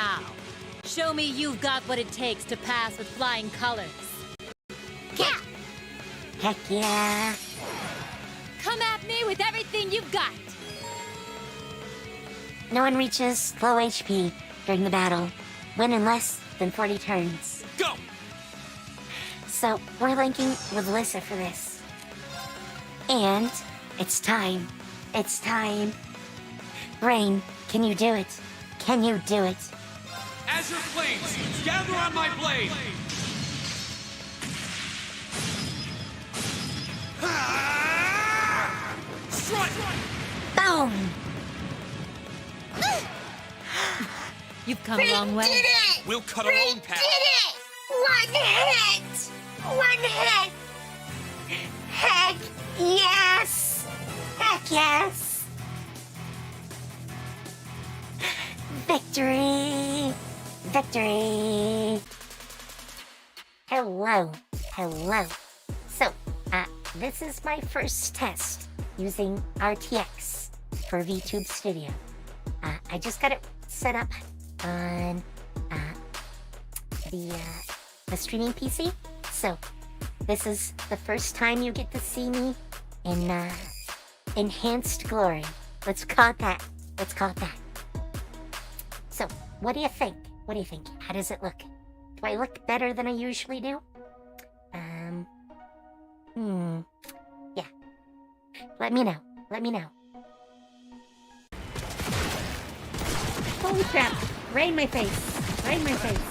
Now, show me you've got what it takes to pass with flying colors. Yeah! Heck yeah! Come at me with everything you've got. No one reaches low HP during the battle. Win in less than 40 turns. Go! So, we're linking with Lissa for this. And it's time. It's time. Rain, can you do it? Can you do it? Azure flames, gather on my blade! Strike! Boom! You've come a long way. Did it! We'll cut our own path. Did it! One hit! One hit! Heck yes! Heck yes! Victory! Victory! Hello. Hello. So, this is my first test using RTX for VTube Studio. I just got it set up on the streaming PC. So, this is the first time you get to see me in enhanced glory. Let's call it that. Let's call it that. So, what do you think? What do you think? How does it look? Do I look better than I usually do? Yeah. Let me know. Let me know. Holy crap. Right in my face. Right in my face.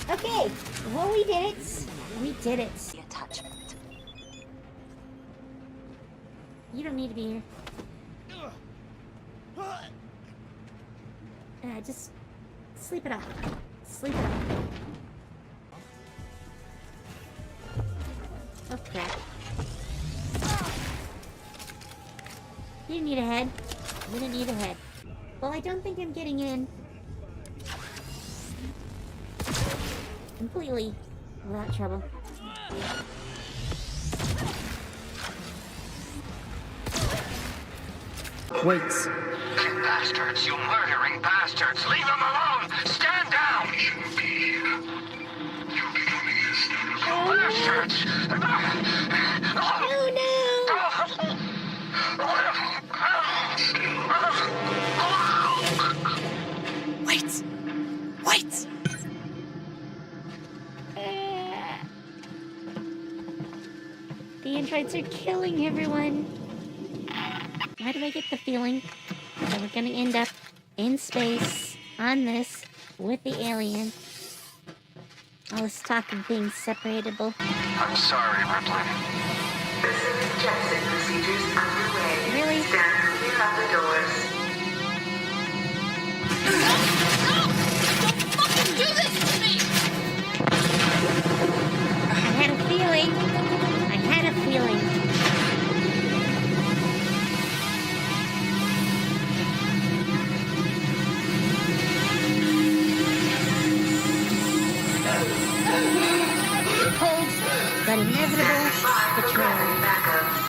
Okay. Well, we did it. We did it. The attachment. You don't need to be here. Just sleep it off. Sleep it off. Oh crap. You didn't need a head. You didn't need a head. Well, I don't think I'm getting in completely without trouble. Wait. You bastards, you murdering bastards! Leave them alone! Stand down! Bastards! Oh no! Wait! Wait! The androids are killing everyone. Why do I get the feeling that we're gonna end up in space on this with the alien? All this talk of being separatable. I'm sorry, Ripley. Specific jetting procedures underway. Really? Stand clear of the doors. Don't fucking do this to me! I had a feeling. I had a feeling. Cold, but inevitable betrayal.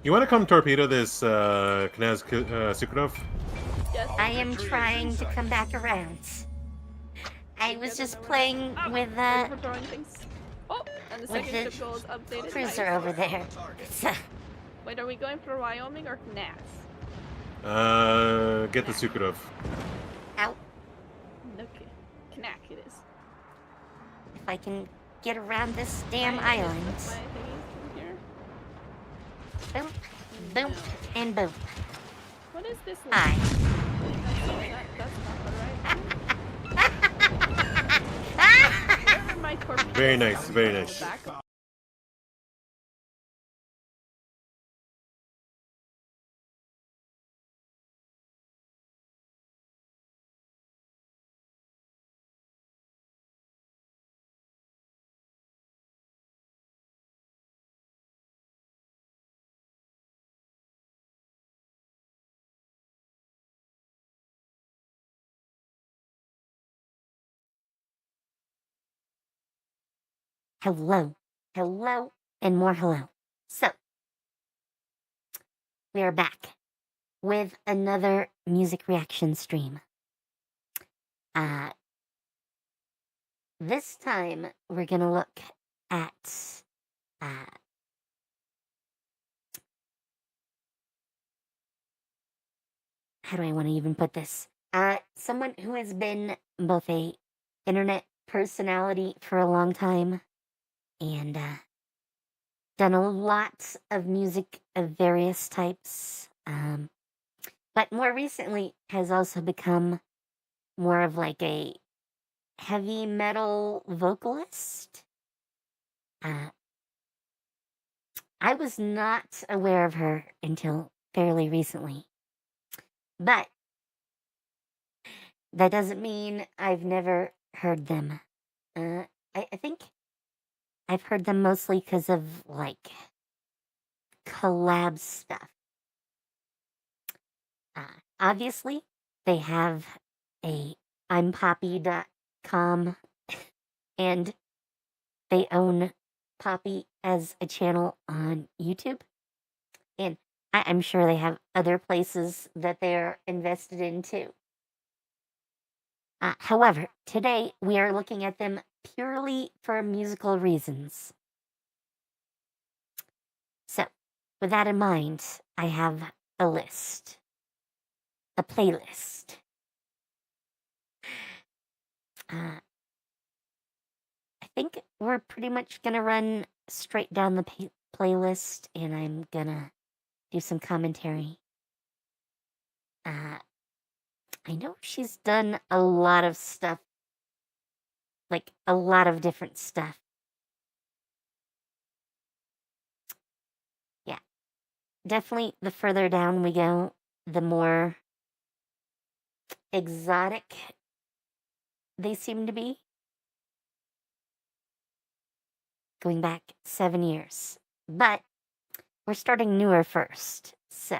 You want to come torpedo this Knaz Sukurov? Yes. I am trying to come back around. I was just playing with We're throwing things. Oh, and the with second the ship goal is updated. cruiser Nice. over there. So, Wait, are we going for Wyoming or Nass? Get the Sukurov. ow. Okay. Knack it is. If I can get around this damn I island. just put my thingies in here. Boom, boom, and boom. What is this like? Hi. That's not right. Where are my torpedoes? Very nice, very On the nice. back? Hello, hello, and more hello. So, we are back. with another music reaction stream. This time we're gonna look at how do I want to even put this? Someone who has been both a internet personality for a long time and done a lot of music of various types, but more recently has also become more of like a heavy metal vocalist. I was not aware of her until fairly recently, but that doesn't mean I've never heard them. I think I've heard them mostly because of like collab stuff. Obviously, they have a impoppy.com and they own Poppy as a channel on YouTube. And I'm sure they have other places that they're invested in too. However, today we are looking at them purely for musical reasons. So, with that in mind, I have a list. A playlist. I think we're pretty much gonna run straight down the playlist, and I'm gonna do some commentary. I know she's done a lot of stuff, like a lot of different stuff. Yeah, definitely the further down we go, the more exotic they seem to be. Going back 7 years. But we're starting newer first, so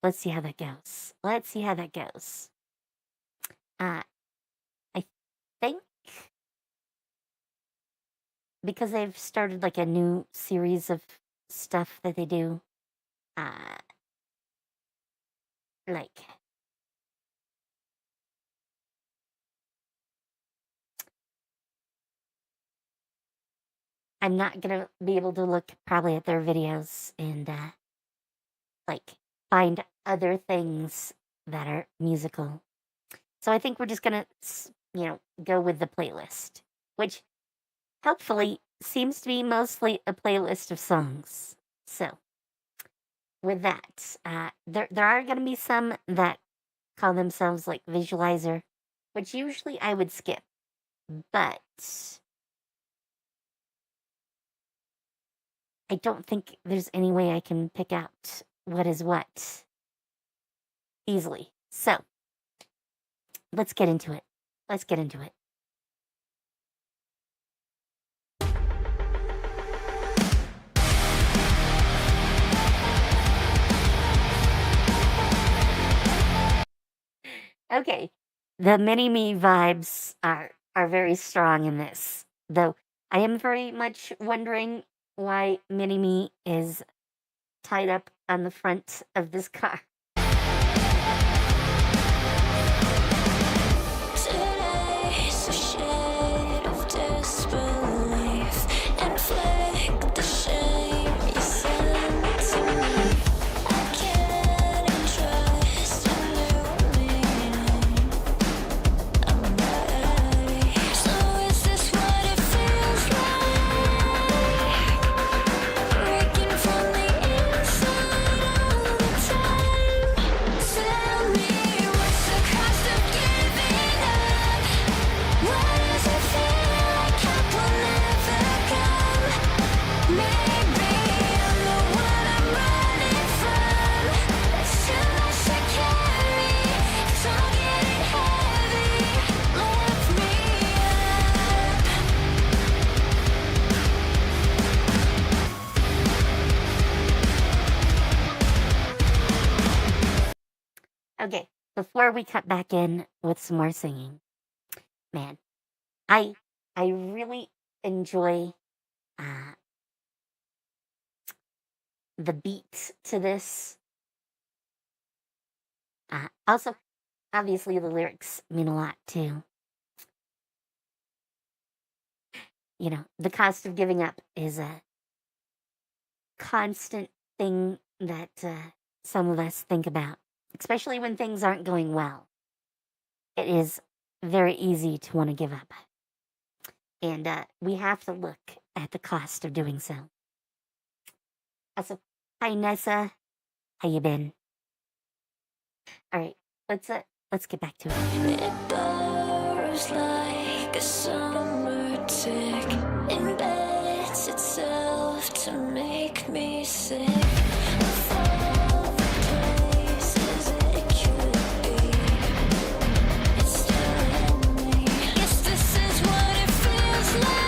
let's see how that goes. Let's see how that goes. I think because they've started like a new series of stuff that they do, like I'm not gonna be able to look probably at their videos and like find other things that are musical. So I think we're just gonna, go with the playlist, which hopefully seems to be mostly a playlist of songs. So with that, there are gonna be some that call themselves like visualizer, which usually I would skip, but I don't think there's any way I can pick out what is what easily. So, let's get into it. Let's get into it. Okay, the mini-me vibes are very strong in this, though I am very much wondering why mini-me is tied up on the front of this car. Today's a shade of disbelief. Inflict the shame you sent to me. I can't trust a new meaning. I'm ready. So is this what it feels like? Breaking from the inside all the time. Tell me what's the cost of giving up? Why does it feel like help will never come? Maybe I'm the one I'm running from. It's too much to carry. It's all getting heavy. Lift me up. Okay, before we cut back in with some more singing, man, I really enjoy the beat to this. Also, obviously, the lyrics mean a lot too. You know, the cost of giving up is a constant thing that some of us think about, especially when things aren't going well. It is very easy to want to give up. And we have to look at the cost of doing so. Also, hi Nessa, how you been? All right, let's get back to it. It burrows like a summer tick, embeds itself to make me sick. Of all the places it could be, it's still in me. Yes, this is what it feels like.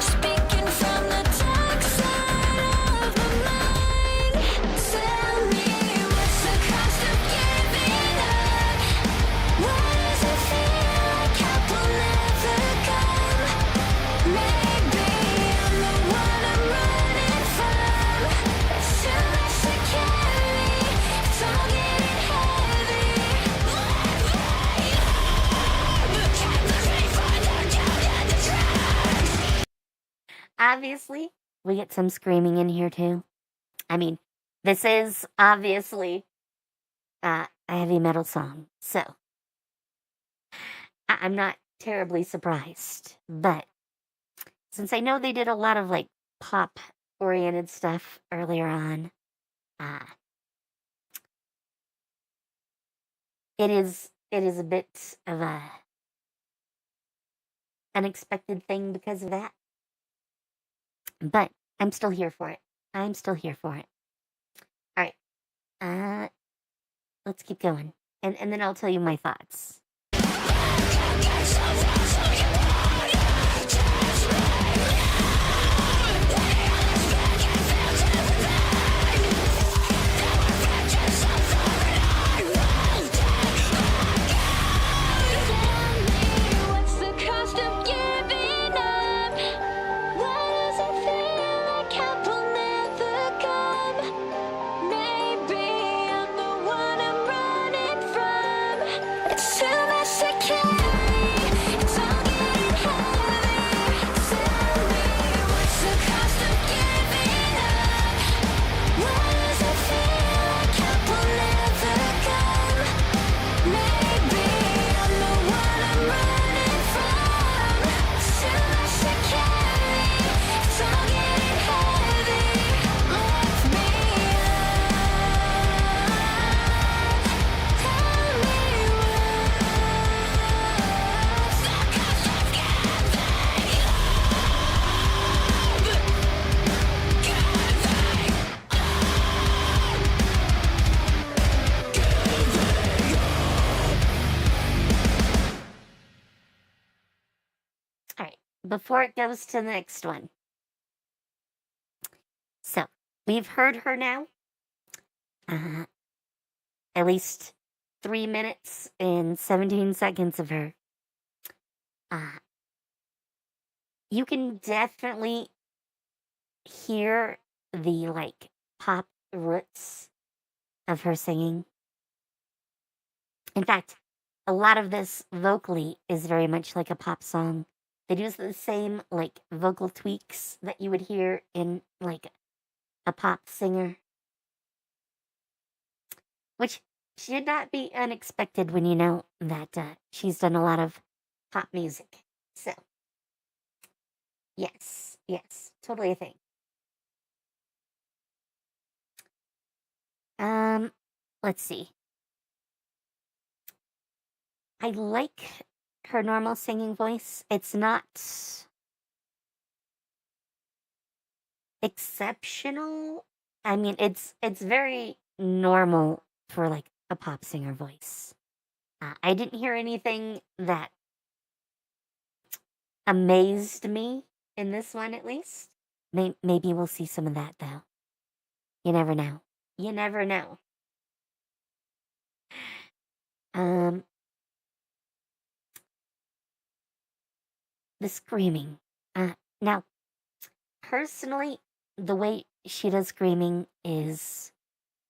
Speaking from the dark side of my mind. Tell me what's the cost of giving up? What does it feel like? Help will never come. Maybe I'm the one I'm running from. It's too much to carry. It's all getting heavy. Obviously, we get some screaming in here too. I mean, this is obviously a heavy metal song, so I'm not terribly surprised. But since I know they did a lot of like pop oriented stuff earlier on, it is a bit of a unexpected thing because of that. But I'm still here for it. I'm still here for it. All right. Let's keep going. And then I'll tell you my thoughts. What's the cost of giving up? What does it feel like? Help will never come. Maybe I'm the one I'm running from. It's too much to carry. It's all getting heavy. Tell me what's the cost of giving up? What does it feel like? Help will never come. Maybe I'm the one I'm running from. It's too much to carry. It's all getting heavy. Lift me up. Tell me what's the cost of giving All right. Before it goes to the next one. So, we've heard her now. At least 3 minutes and 17 seconds of her. You can definitely hear the like pop roots of her singing. In fact, a lot of this vocally is very much like a pop song. They use the same like vocal tweaks that you would hear in like a pop singer, which should not be unexpected when you know that she's done a lot of pop music. So, yes, totally a thing. Let's see. I like her normal singing voice. It's not exceptional. I mean, it's very normal for like a pop singer voice. I didn't hear anything that amazed me in this one, at least. Maybe we'll see some of that though. You never know. You never know. The screaming. Now, personally, the way she does screaming is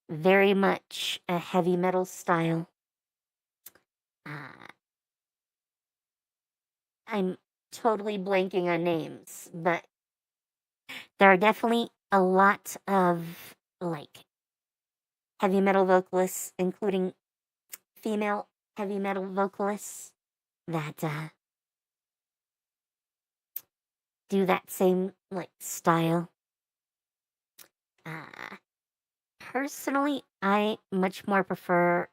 very much a heavy metal style. I'm totally blanking on names, but there are definitely a lot of like heavy metal vocalists, including female heavy metal vocalists that do that same like style. Personally, I much more prefer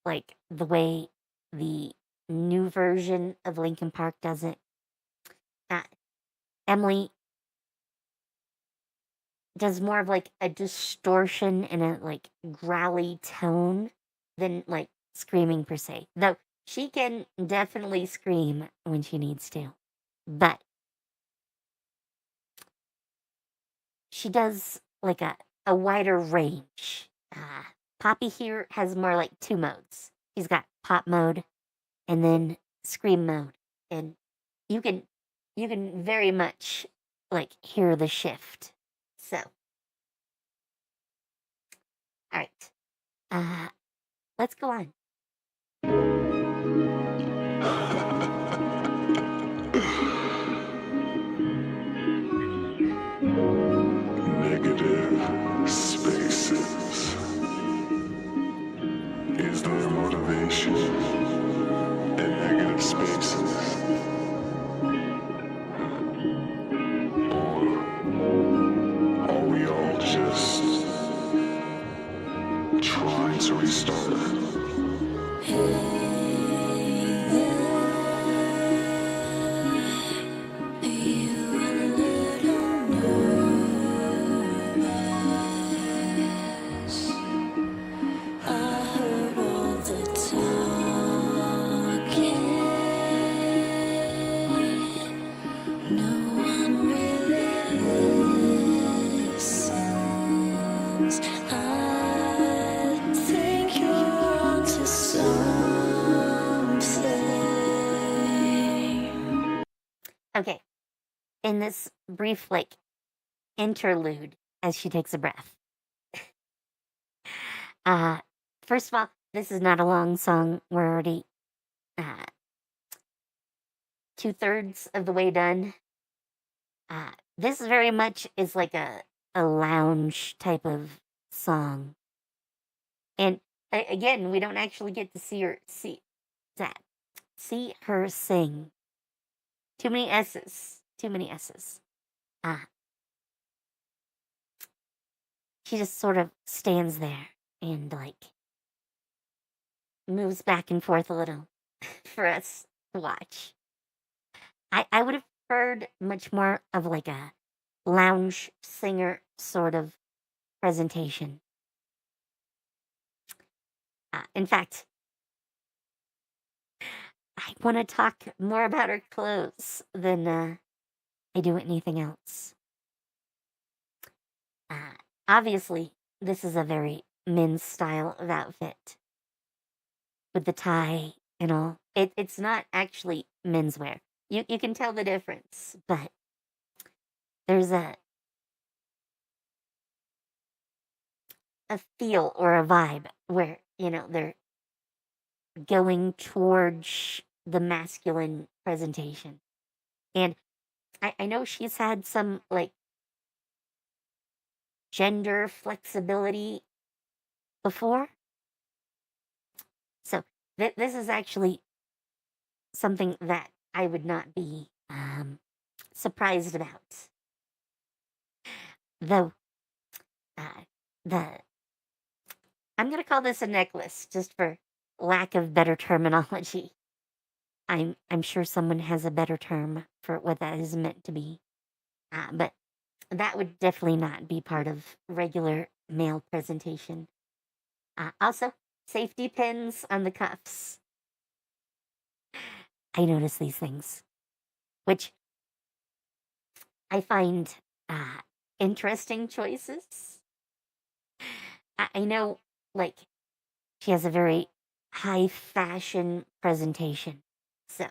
like the way the new version of Linkin Park does it. Emily does more of like a distortion and a like growly tone than like screaming per se. Though she can definitely scream when she needs to. But she does like a wider range. Poppy here has more like two modes. She's got pop mode and then scream mode. And you can very much like hear the shift. So all right. Let's go on. Negative spaces. Is there motivation in negative spaces? Or are we all just trying to restart? Okay. In this brief, like, interlude as she takes a breath. First of all, this is not a long song. We're already 2/3 of the way done. This very much is like a lounge type of song. And again, we don't actually get to see her sing. Too many S's. Too many S's. She just sort of stands there and like moves back and forth a little for us to watch. I would have preferred much more of like a lounge singer sort of presentation. In fact, I want to talk more about her clothes than I do anything else. Obviously, this is a very men's style of outfit with the tie and all. It's not actually menswear. You can tell the difference, but there's a feel or a vibe where, they're going towards the masculine presentation. And I know she's had some like gender flexibility before. So this is actually something that I would not be surprised about. Though I'm gonna call this a necklace just for lack of better terminology. I'm sure someone has a better term for what that is meant to be. But that would definitely not be part of regular male presentation. Also, safety pins on the cuffs. I notice these things, which I find interesting choices. I know, like, she has a very high fashion presentation. So,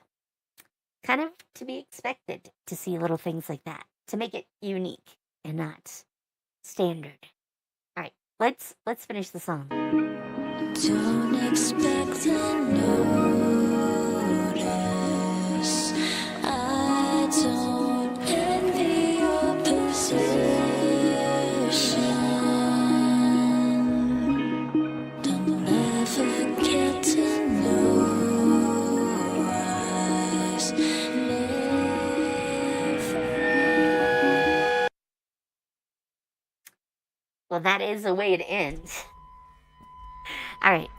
kind of to be expected to see little things like that to make it unique. and not standard. All right, let's finish the song. Don't expect to notice. I don't envy your position. Don't ever get to know us. Never. Well, that is a way to end. All right.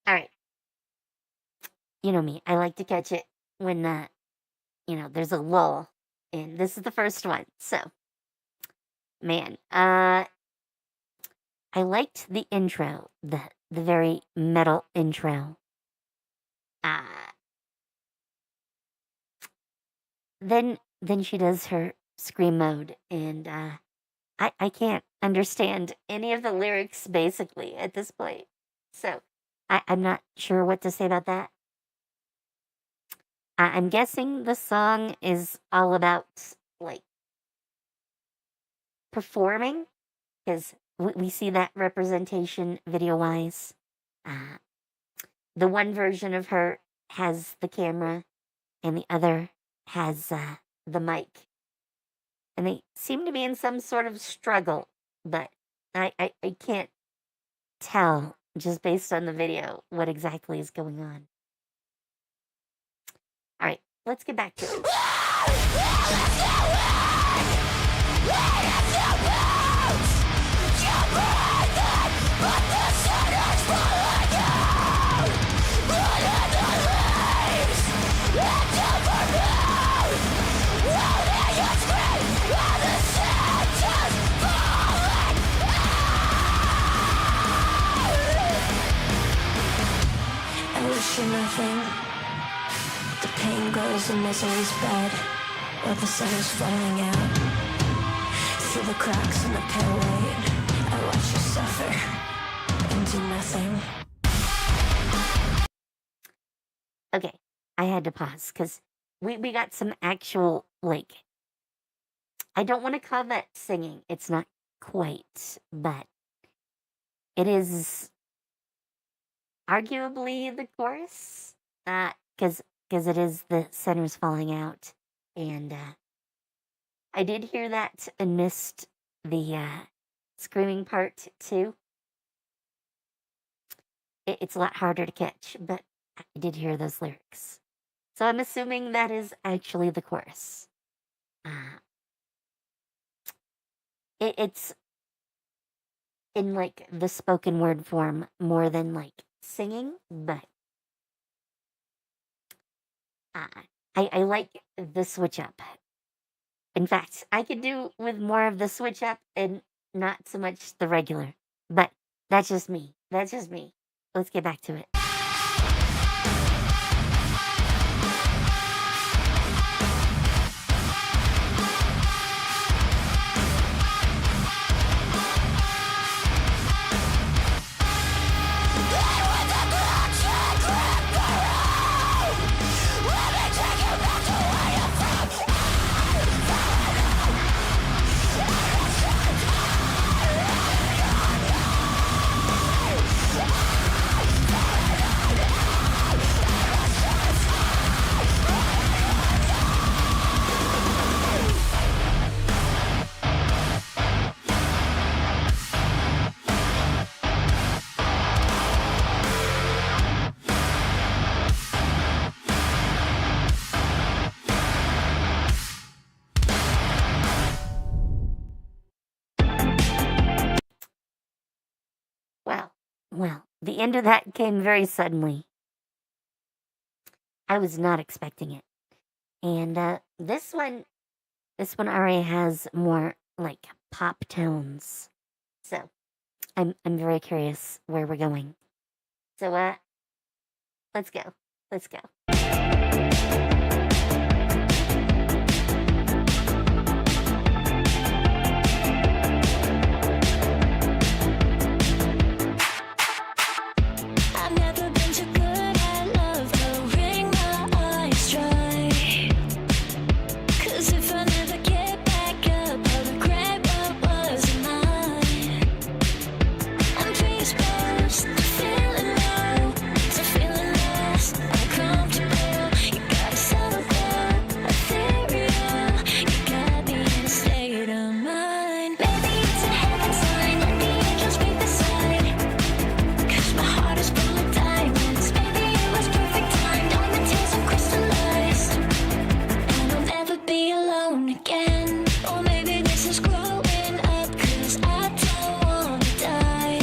All right. You know me. I like to catch it when, there's a lull. And this is the first one. So, man, I liked the intro, the very metal intro. Then she does her scream mode, and I can't understand any of the lyrics basically at this point. So I'm not sure what to say about that. I'm guessing the song is all about like performing, because we see that representation video wise. The one version of her has the camera, and the other has the mic. And they seem to be in some sort of struggle, but I can't tell just based on the video what exactly is going on. All right, let's get back to it. I wish you nothing. The pain grows and misery's bad, while the sun is falling out. Through the cracks in the pale light, I watch you suffer and do nothing. Okay, I had to pause because we got some actual, like, I don't want to call that singing. It's not quite, but it is arguably the chorus, because it is the center's falling out, and I did hear that and missed the screaming part too. It's a lot harder to catch, but I did hear those lyrics, so I'm assuming that is actually the chorus. It's in like the spoken word form more than like singing, but I like the switch up. In fact, I could do with more of the switch up and not so much the regular, but that's just me. Let's get back to it. The end of that came very suddenly. I was not expecting it. And this one already has more like pop tones. So I'm very curious where we're going. So let's go. Let's go. I've never been too good at love, but wring my eyes dry. 'Cause if I never get back up, I'll regret what wasn't mine. I'm predisposed to feeling low, to feeling lost, uncomfortable. You gotta settle down, ethereal. You got me in a state of mind. Maybe it's a heaven sign, let the angels be beside. 'Cause my heart is full of diamonds. Maybe it was perfect time, diamond tears are crystallized. And I'll never be alone again. Or maybe this is growing up, 'cause I don't wanna die.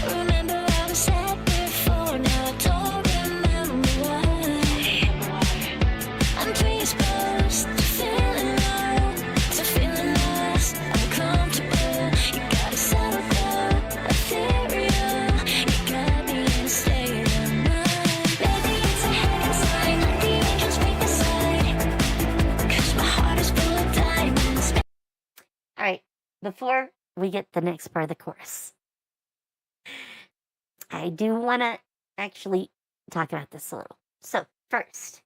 Remember I was sad before, now I don't remember why. I'm predisposed to feeling low, to feeling lost, uncomfortable. You gotta settle down, ethereal. You got me in a state of mind. Maybe it's a heaven sign, let the angels be beside. 'Cause my heart is full of diamonds. All right, before we get the next part of the chorus, I do want to actually talk about this a little. So, first,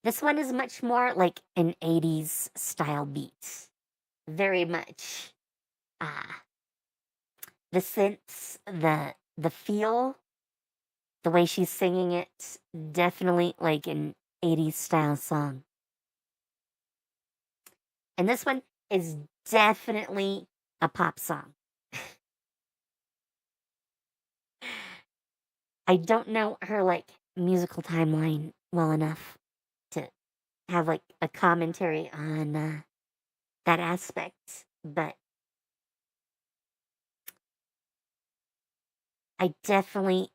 this one is much more like an 80s style beat. Very much. The synths, the feel, the way she's singing it, definitely like an 80s style song. And this one is definitely a pop song. I don't know her like musical timeline well enough to have like a commentary on that aspect, but I definitely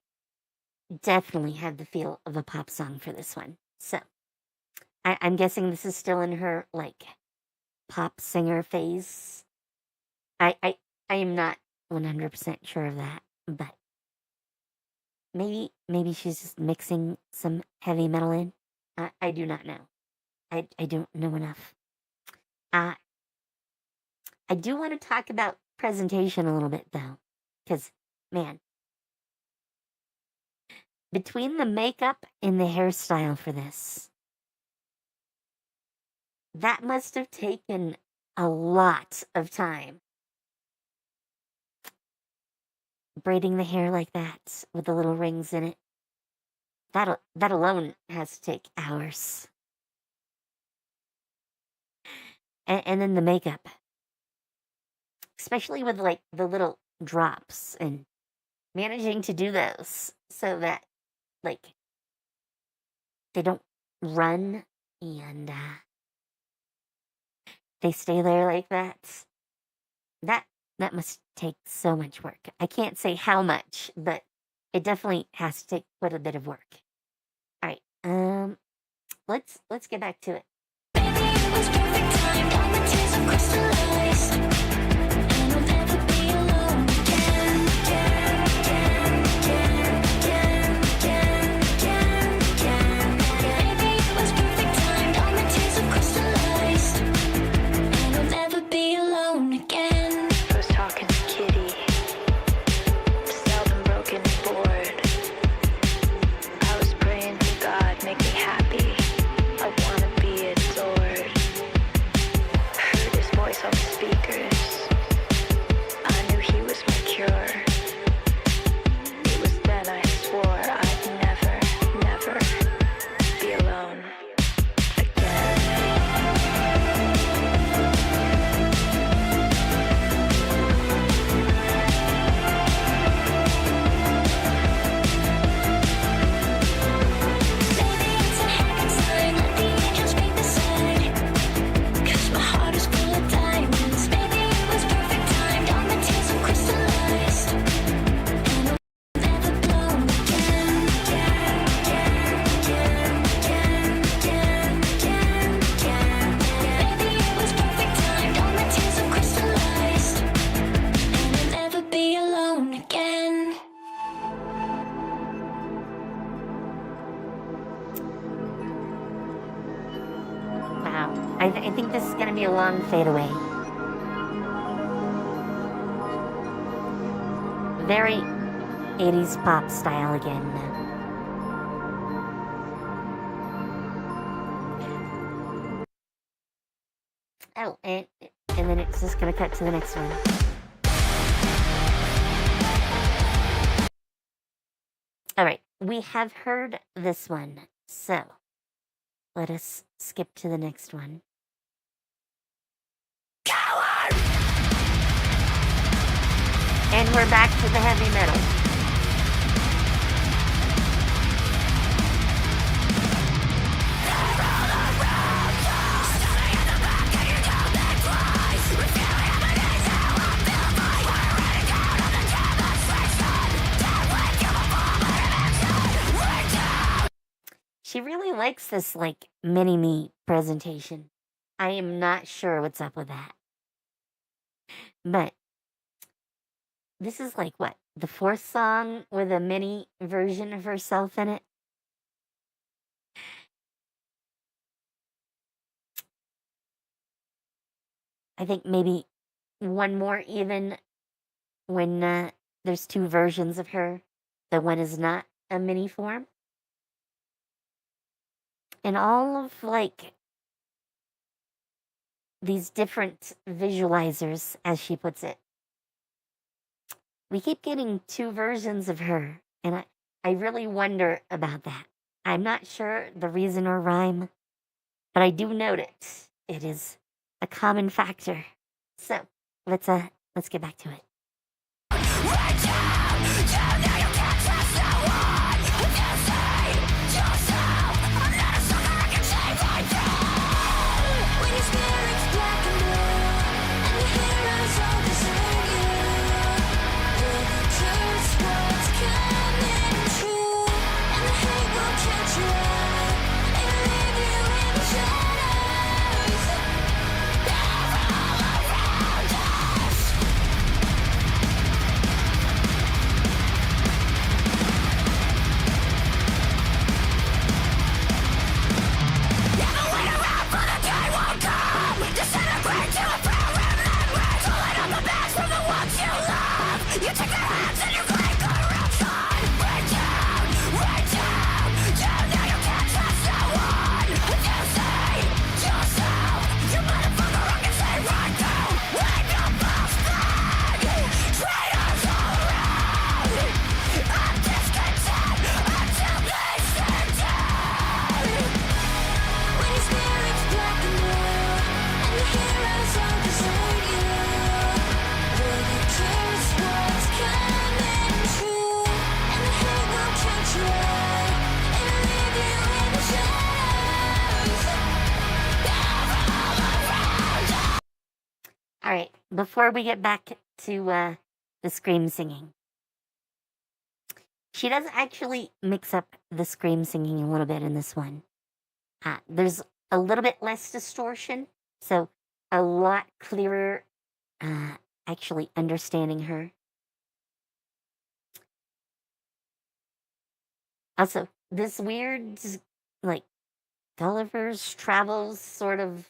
have the feel of a pop song for this one. So I'm guessing this is still in her like pop singer phase. I am not 100% sure of that, but maybe she's just mixing some heavy metal in. I do not know. I don't know enough. I do want to talk about presentation a little bit though, because man, between the makeup and the hairstyle for this, that must have taken a lot of time. Braiding the hair like that with the little rings in it. That alone has to take hours. And then the makeup. Especially with like the little drops and managing to do those so that like they don't run and they stay there like that. That must take so much work. I can't say how much, but it definitely has to take quite a bit of work. All right, let's get back to it. Maybe it was perfect time, diamond tears are crystallized. And I'll never be alone again, again, again, again, again, again, again, again. Maybe it was perfect time, diamond tears are crystallized. And I'll never be alone again. I was talking to Kitty, seldom broken and bored. I was praying to God, make me happy. I wanna be adored. Heard his voice on the I think this is gonna be a long fadeaway. Very 80s pop style again. Oh, and then it's just gonna cut to the next one. Alright, we have heard this one, so let us skip to the next one. Coward! And we're back to the heavy metal. She really likes this, like, mini-me presentation. I am not sure what's up with that. But this is like, what, the 4th song with a mini version of herself in it? I think maybe one more even when there's 2 versions of her. The one is not a mini form. And all of, like, these different visualizers, as she puts it. We keep getting 2 versions of her, and I really wonder about that. I'm not sure the reason or rhyme, but I do note it. It is a common factor. So, let's get back to it. Alright, before we get back to the scream singing, she does actually mix up the scream singing a little bit in this one. There's a little bit less distortion, so a lot clearer actually understanding her. Also, this weird, like, Gulliver's Travels sort of,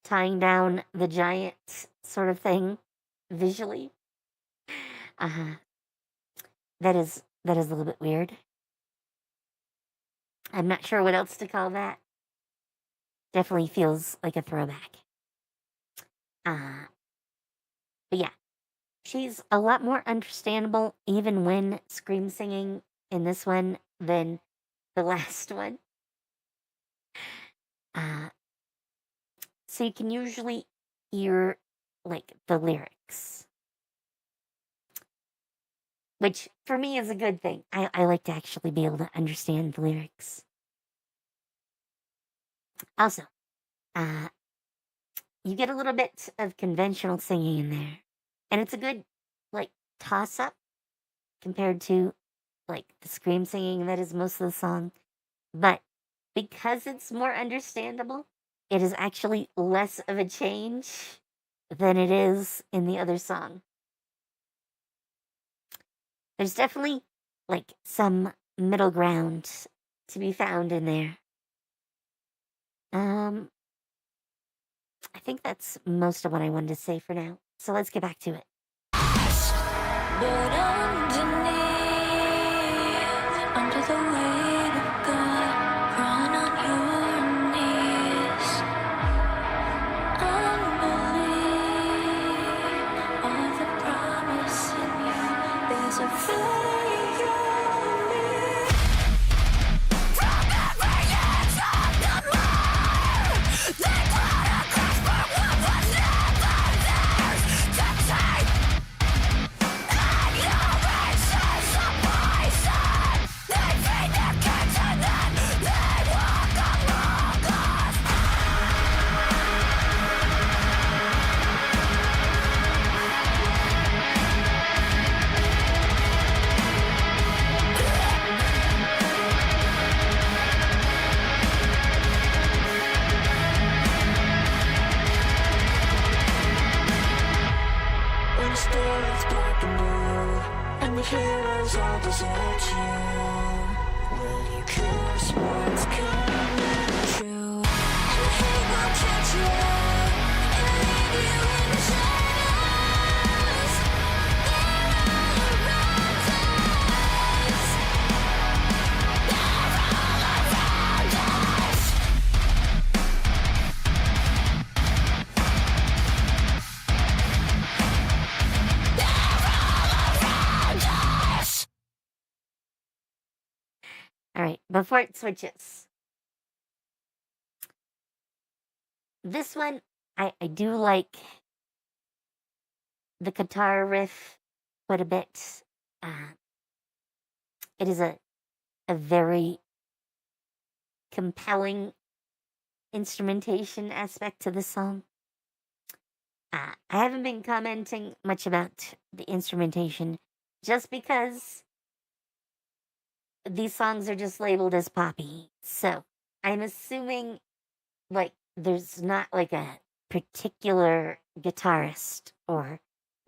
tying down the giant sort of thing visually. That is a little bit weird. I'm not sure what else to call that. Definitely feels like a throwback. But yeah, she's a lot more understandable even when scream singing in this one than the last one. So you can usually hear, like, the lyrics. Which, for me, is a good thing. I like to actually be able to understand the lyrics. Also, you get a little bit of conventional singing in there. And it's a good, like, toss-up compared to, like, the scream singing that is most of the song. But because it's more understandable, it is actually less of a change than it is in the other song. There's definitely, like, some middle ground to be found in there. I think that's most of what I wanted to say for now. So let's get back to it. But underneath, under the weight of God, crawling on your knees. Unbelief, all the promise in you, there's a failure in me. From every inch of the mind, they put a cross for what was never theirs to take. And your reasons of poison, they feed their kids and then they walk among us. When the story's black and blue, and the heroes all desert you, will you curse what's coming true? And the hate won't catch you, and leave you in the shadows. They're all around us. They're all around us. All right, before it switches. This one, I do like the guitar riff quite a bit. It is a very compelling instrumentation aspect to the song. I haven't been commenting much about the instrumentation just because these songs are just labeled as poppy. So I'm assuming like there's not like a particular guitarist or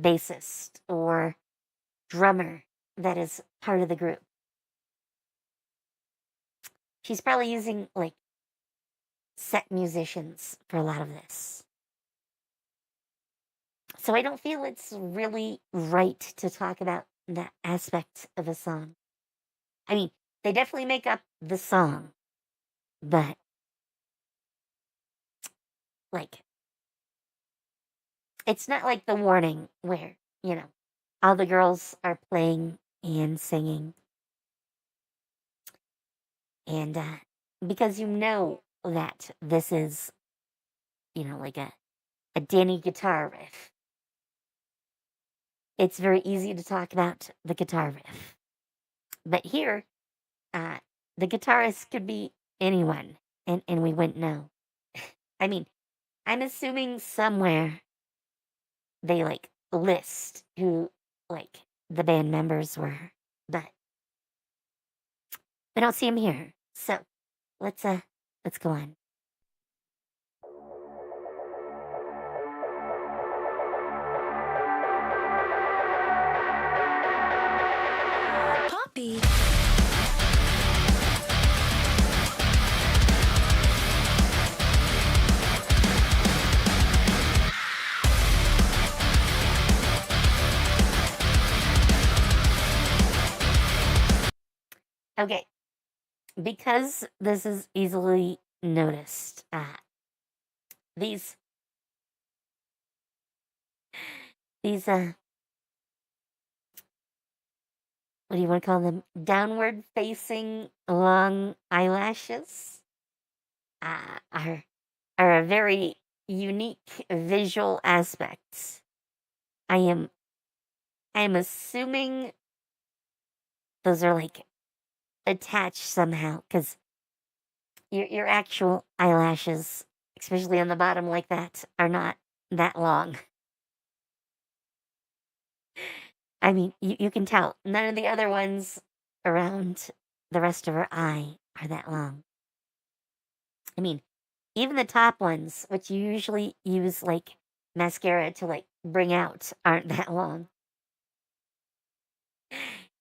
bassist or drummer that is part of the group. She's probably using like set musicians for a lot of this. So I don't feel it's really right to talk about that aspect of a song. I mean, they definitely make up the song, but like, it's not like The Warning where, all the girls are playing and singing. And because you know that this is, like a Danny guitar riff, it's very easy to talk about the guitar riff. But here, the guitarist could be anyone, and we wouldn't know. I mean, I'm assuming somewhere they like list who like the band members were, but we don't see them here. So let's go on. Poppy. Okay, because this is easily noticed, these what do you want to call them? Downward facing long eyelashes are a very unique visual aspect. I am assuming those are like attached somehow because your actual eyelashes, especially on the bottom like that, are not that long. I mean, you can tell none of the other ones around the rest of her eye are that long. I mean, even the top ones, which you usually use like mascara to like bring out, aren't that long.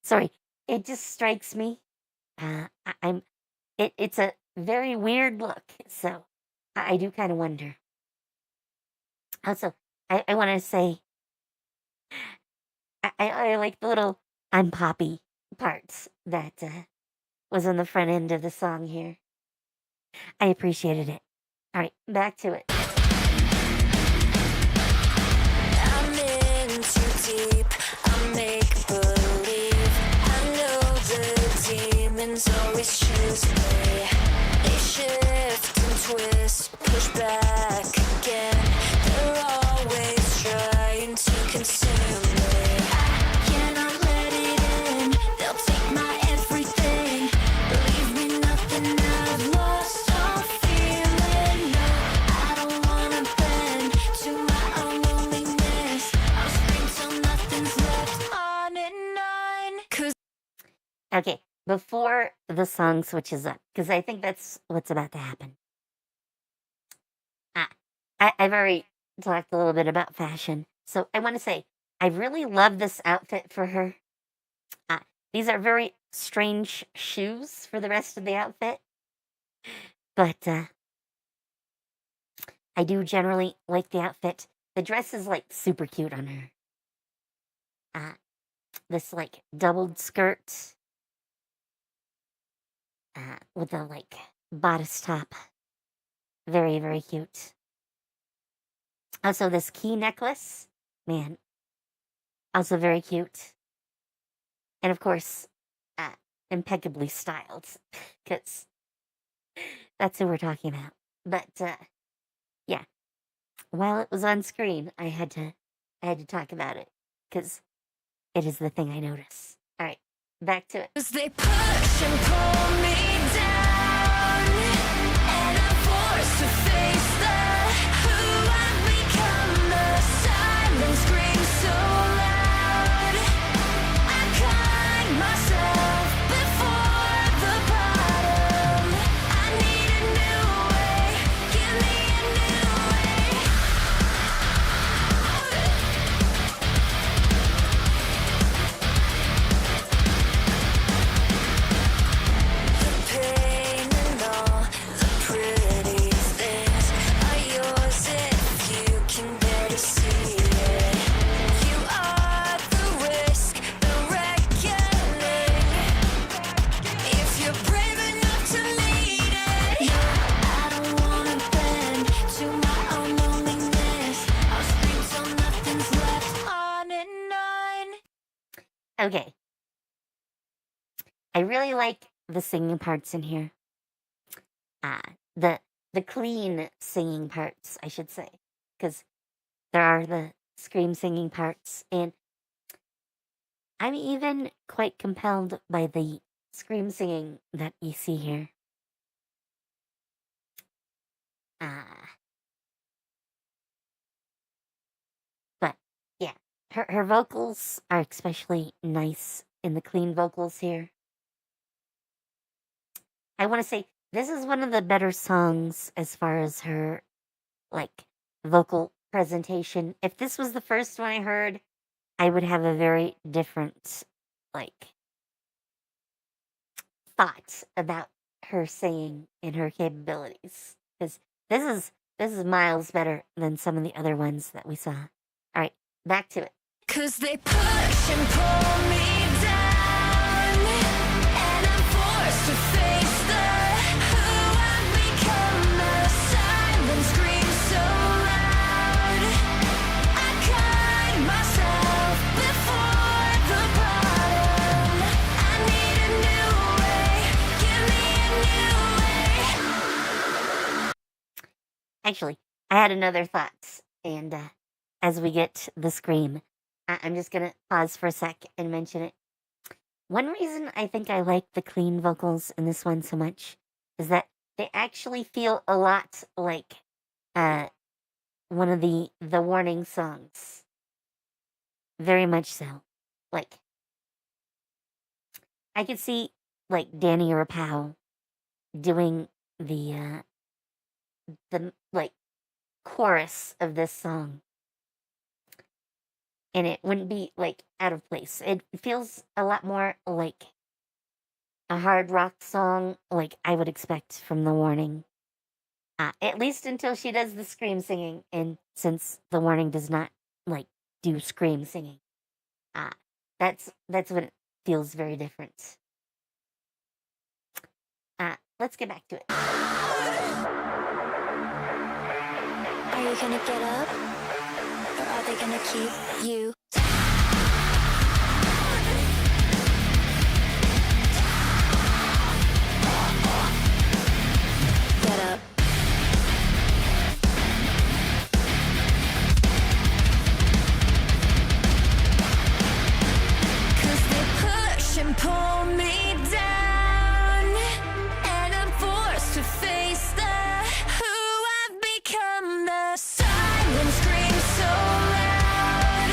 Sorry, it just strikes me. It's a very weird look, so I do kind of wonder. Also, I want to say I like the little "I'm Poppy" parts that was on the front end of the song here. I appreciated it. All right, back to it. I'm in too deep, I make believe. I know the demons always choose me. They shift and twist, push back again. They're always trying to consume me. I cannot let it in, they'll take my everything. Leave me nothing, I've lost all feeling. No, I don't wanna bend to my own loneliness. I'll scream till nothing's left on and on. 'Cause Okay, before the song switches up, because I think that's what's about to happen. I've already talked a little bit about fashion, so I want to say I really love this outfit for her. These are very strange shoes for the rest of the outfit, but I do generally like the outfit. The dress is like super cute on her. This like doubled skirt with a like bodice top. Very, very cute. Also, this key necklace, man, also very cute. And of course, impeccably styled, because that's who we're talking about. But yeah, while it was on screen, I had to talk about it because it is the thing I notice. All right, back to it. 'Cause they push and pull me down, and I'm forced to face who I've become. The silent scream so loud, I find myself before the bottom. I need a new way, give me a new way. The pain and all the pretty things are yours if you can bear to see it. You are the risk, the reckoning. If you're brave enough to lead it, I don't wanna bend to my own loneliness. I'll scream till nothing's left on and on. Okay, I really like the singing parts in here. The clean singing parts, I should say, because there are the scream singing parts, and I'm even quite compelled by the scream singing that you see here. But yeah, her vocals are especially nice in the clean vocals here. I want to say this is one of the better songs as far as her like vocal presentation. If this was the first one I heard, I would have a very different like thought about her singing and her capabilities, because this is miles better than some of the other ones that we saw. All right, back to it. 'Cause they push and pull me down, and I'm forced to face who I've become. The silent scream so loud, I find myself before the bottom. I need a new way, give me a new way. Actually, I had another thought, and as we get to the scream, I'm just gonna pause for a sec and mention it. One reason I think I like the clean vocals in this one so much is that they actually feel a lot like one of the warning songs. Very much so. Like I could see like Danny Rapow doing the like chorus of this song, and it wouldn't be like out of place. It feels a lot more like a hard rock song, like I would expect from The Warning. At least until she does the scream singing, and since the warning does not like do scream singing, that's when it feels very different. Let's get back to it. Are you gonna get up? Or are they gonna keep you? Get up. 'Cause they push and pull me down, and I'm forced to face who I've become. The silence screams so loud,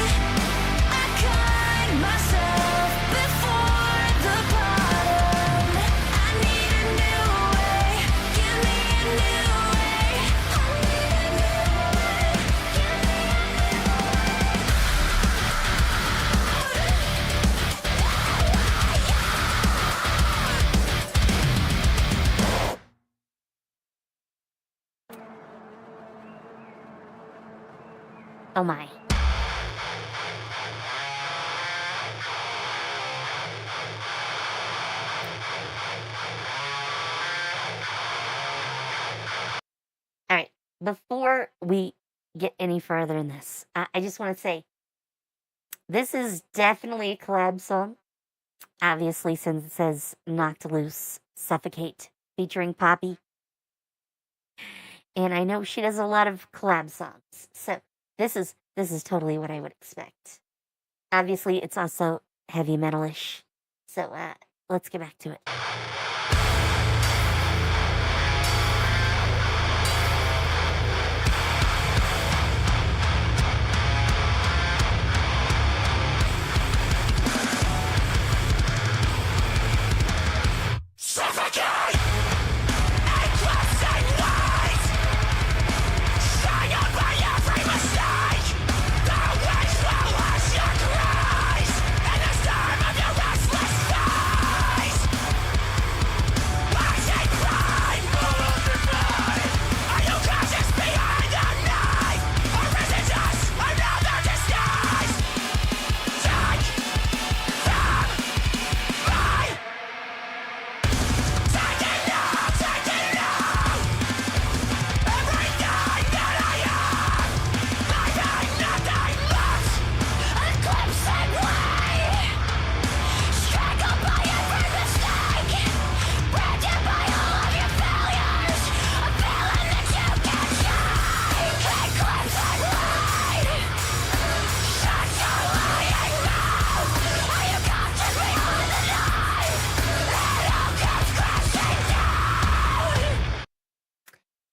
I cut myself before the bottom. I need a new way, give me a new way. I need a new way, give me a new Oh my. All right. Before we get any further in this, I just want to say this is definitely a collab song. Obviously, since it says Knocked Loose, Suffocate, featuring Poppy. And I know she does a lot of collab songs. So this is totally what I would expect. Obviously, it's also heavy metal-ish. So let's get back to it.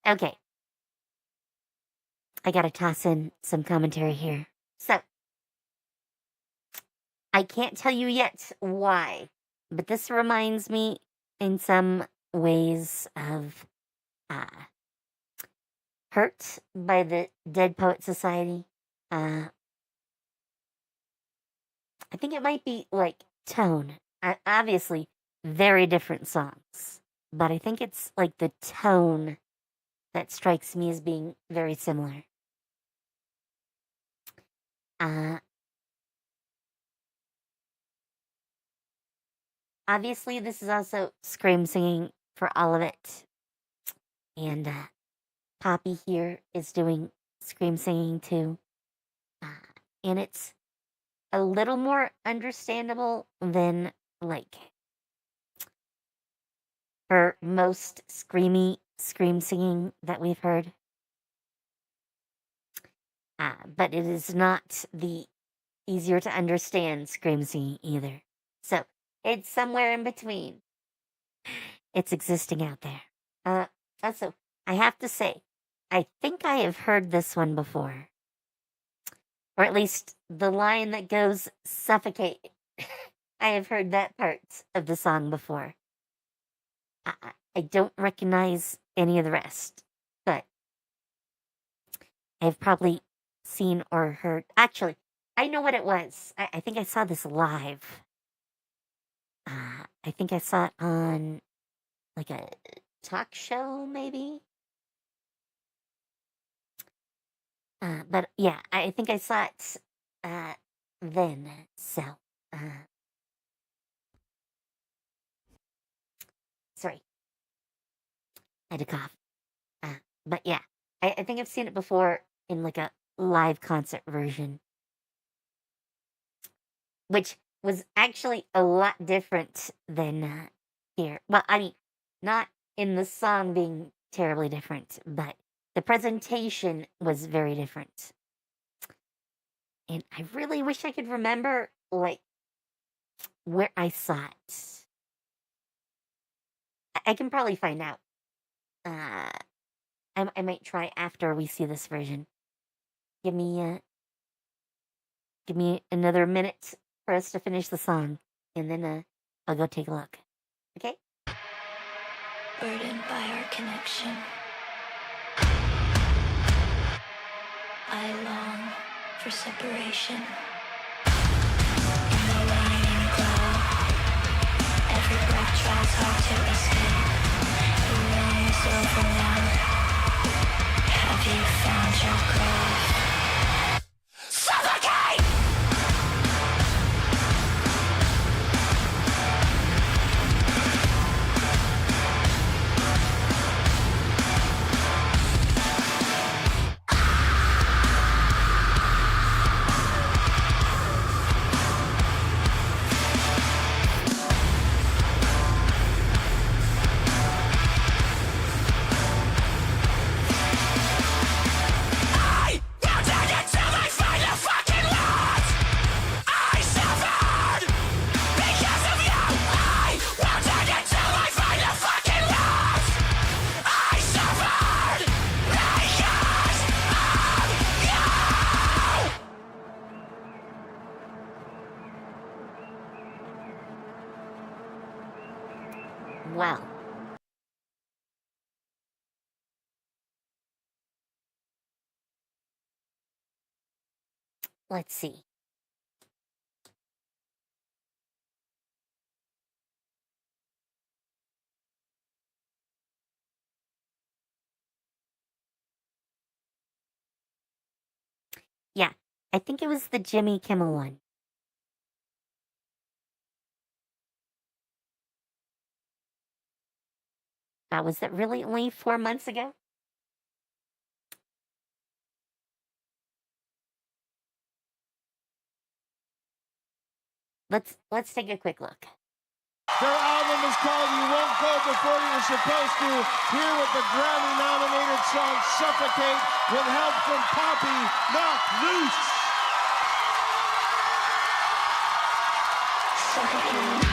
Okay. I gotta toss in some commentary here. So, I can't tell you yet why, but this reminds me in some ways of Hurt by the Dead Poet Society. I think it might be like tone. Obviously, very different songs, but I think it's like the tone that strikes me as being very similar. Obviously, this is also scream singing for all of it. And Poppy here is doing scream singing too. And it's a little more understandable than, like, her most screamy scream singing that we've heard. But it is not the easier to understand scream singing either. So it's somewhere in between. It's existing out there. Also, I have to say, I think I have heard this one before. Or at least the line that goes, suffocate. I have heard that part of the song before. I don't recognize any of the rest, but I've probably seen or heard. Actually, I know what it was. I think I saw this live. I think I saw it on like a talk show, maybe. But yeah, I think I saw it then. So, sorry, I had to cough. But yeah, I think I've seen it before in like a live concert version, which was actually a lot different than here. Well, I mean, not in the song being terribly different, but the presentation was very different. And I really wish I could remember, like, where I saw it. I can probably find out. I might try after we see this version. Give me another minute for us to finish the song, and then I'll go take a look. Okay? Burdened by our connection, I long for separation. In the waning glow, every breath tries hard to escape. The room is over now. Have you found your grave? Suffocate! Well. Let's see. Yeah, I think it was the Jimmy Kimmel one. Was it really only 4 months ago? Let's take a quick look. Their album is called You Won't Go Before You're Supposed to. Here with the Grammy-nominated song Suffocate with help from Poppy, Knock Loose. Suffocate.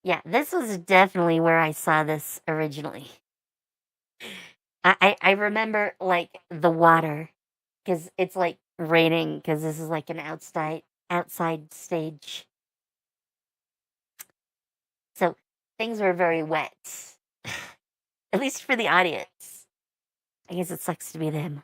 Yeah, this was definitely where I saw this originally. I remember, like, the water, because it's, like, raining, because this is, like, an outside stage. So, things were very wet. At least for the audience. I guess it sucks to be them.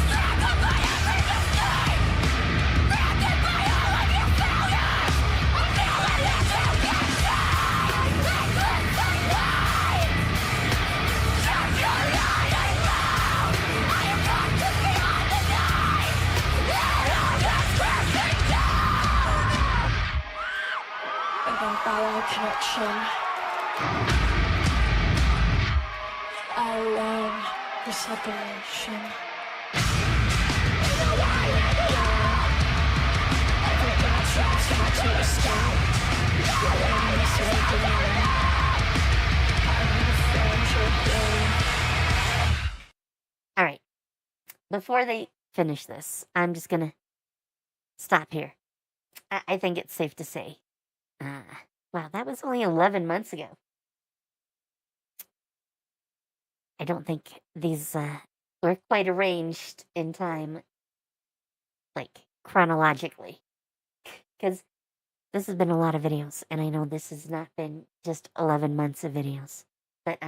Struggle by connection. I love the separation. Every breath tries hard to escape. I'm afraid you're gay. All right. Before they finish this, I'm just gonna stop here. I think it's safe to say, wow, that was only 11 months ago. I don't think these were quite arranged in time, like chronologically, because this has been a lot of videos, and I know this has not been just 11 months of videos, but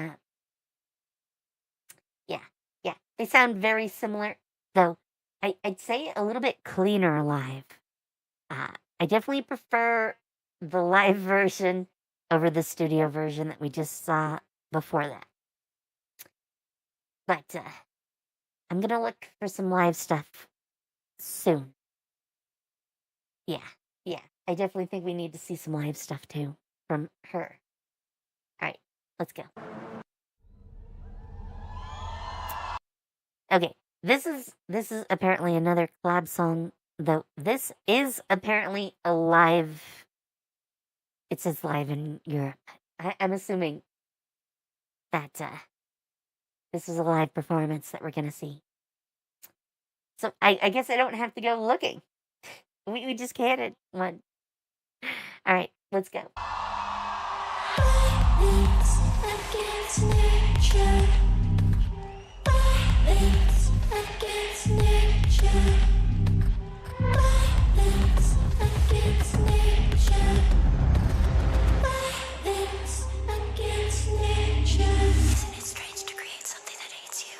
yeah, they sound very similar, though I'd say a little bit cleaner live. I definitely prefer the live version over the studio version that we just saw before that. But I'm gonna look for some live stuff soon. Yeah. I definitely think we need to see some live stuff too from her. Alright, let's go. Okay, this is apparently another collab song, though this is apparently a live. It says live in Europe. I'm assuming that this is a live performance that we're gonna see. So I guess I don't have to go looking. We just can't. One. All right, let's go. Violence against nature. Violence against nature. Violence against nature. Violence against nature. Isn't it strange to create something that hates you?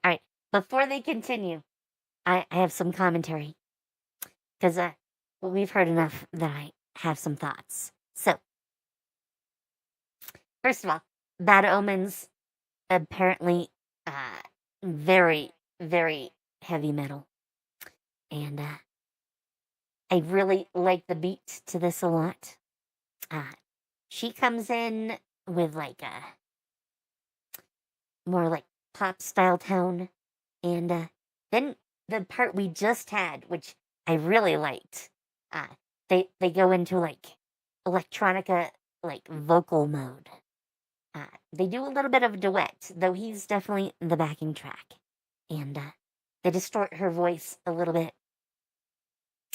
All right, before they continue, I have some commentary. Because we've heard enough that I have some thoughts. So, first of all, Bad Omens, apparently very, very heavy metal. And I really like the beat to this a lot. She comes in with like a more like pop style tone. And then the part we just had, which I really liked, they go into like electronica, like vocal mode. They do a little bit of a duet, though he's definitely the backing track. And they distort her voice a little bit.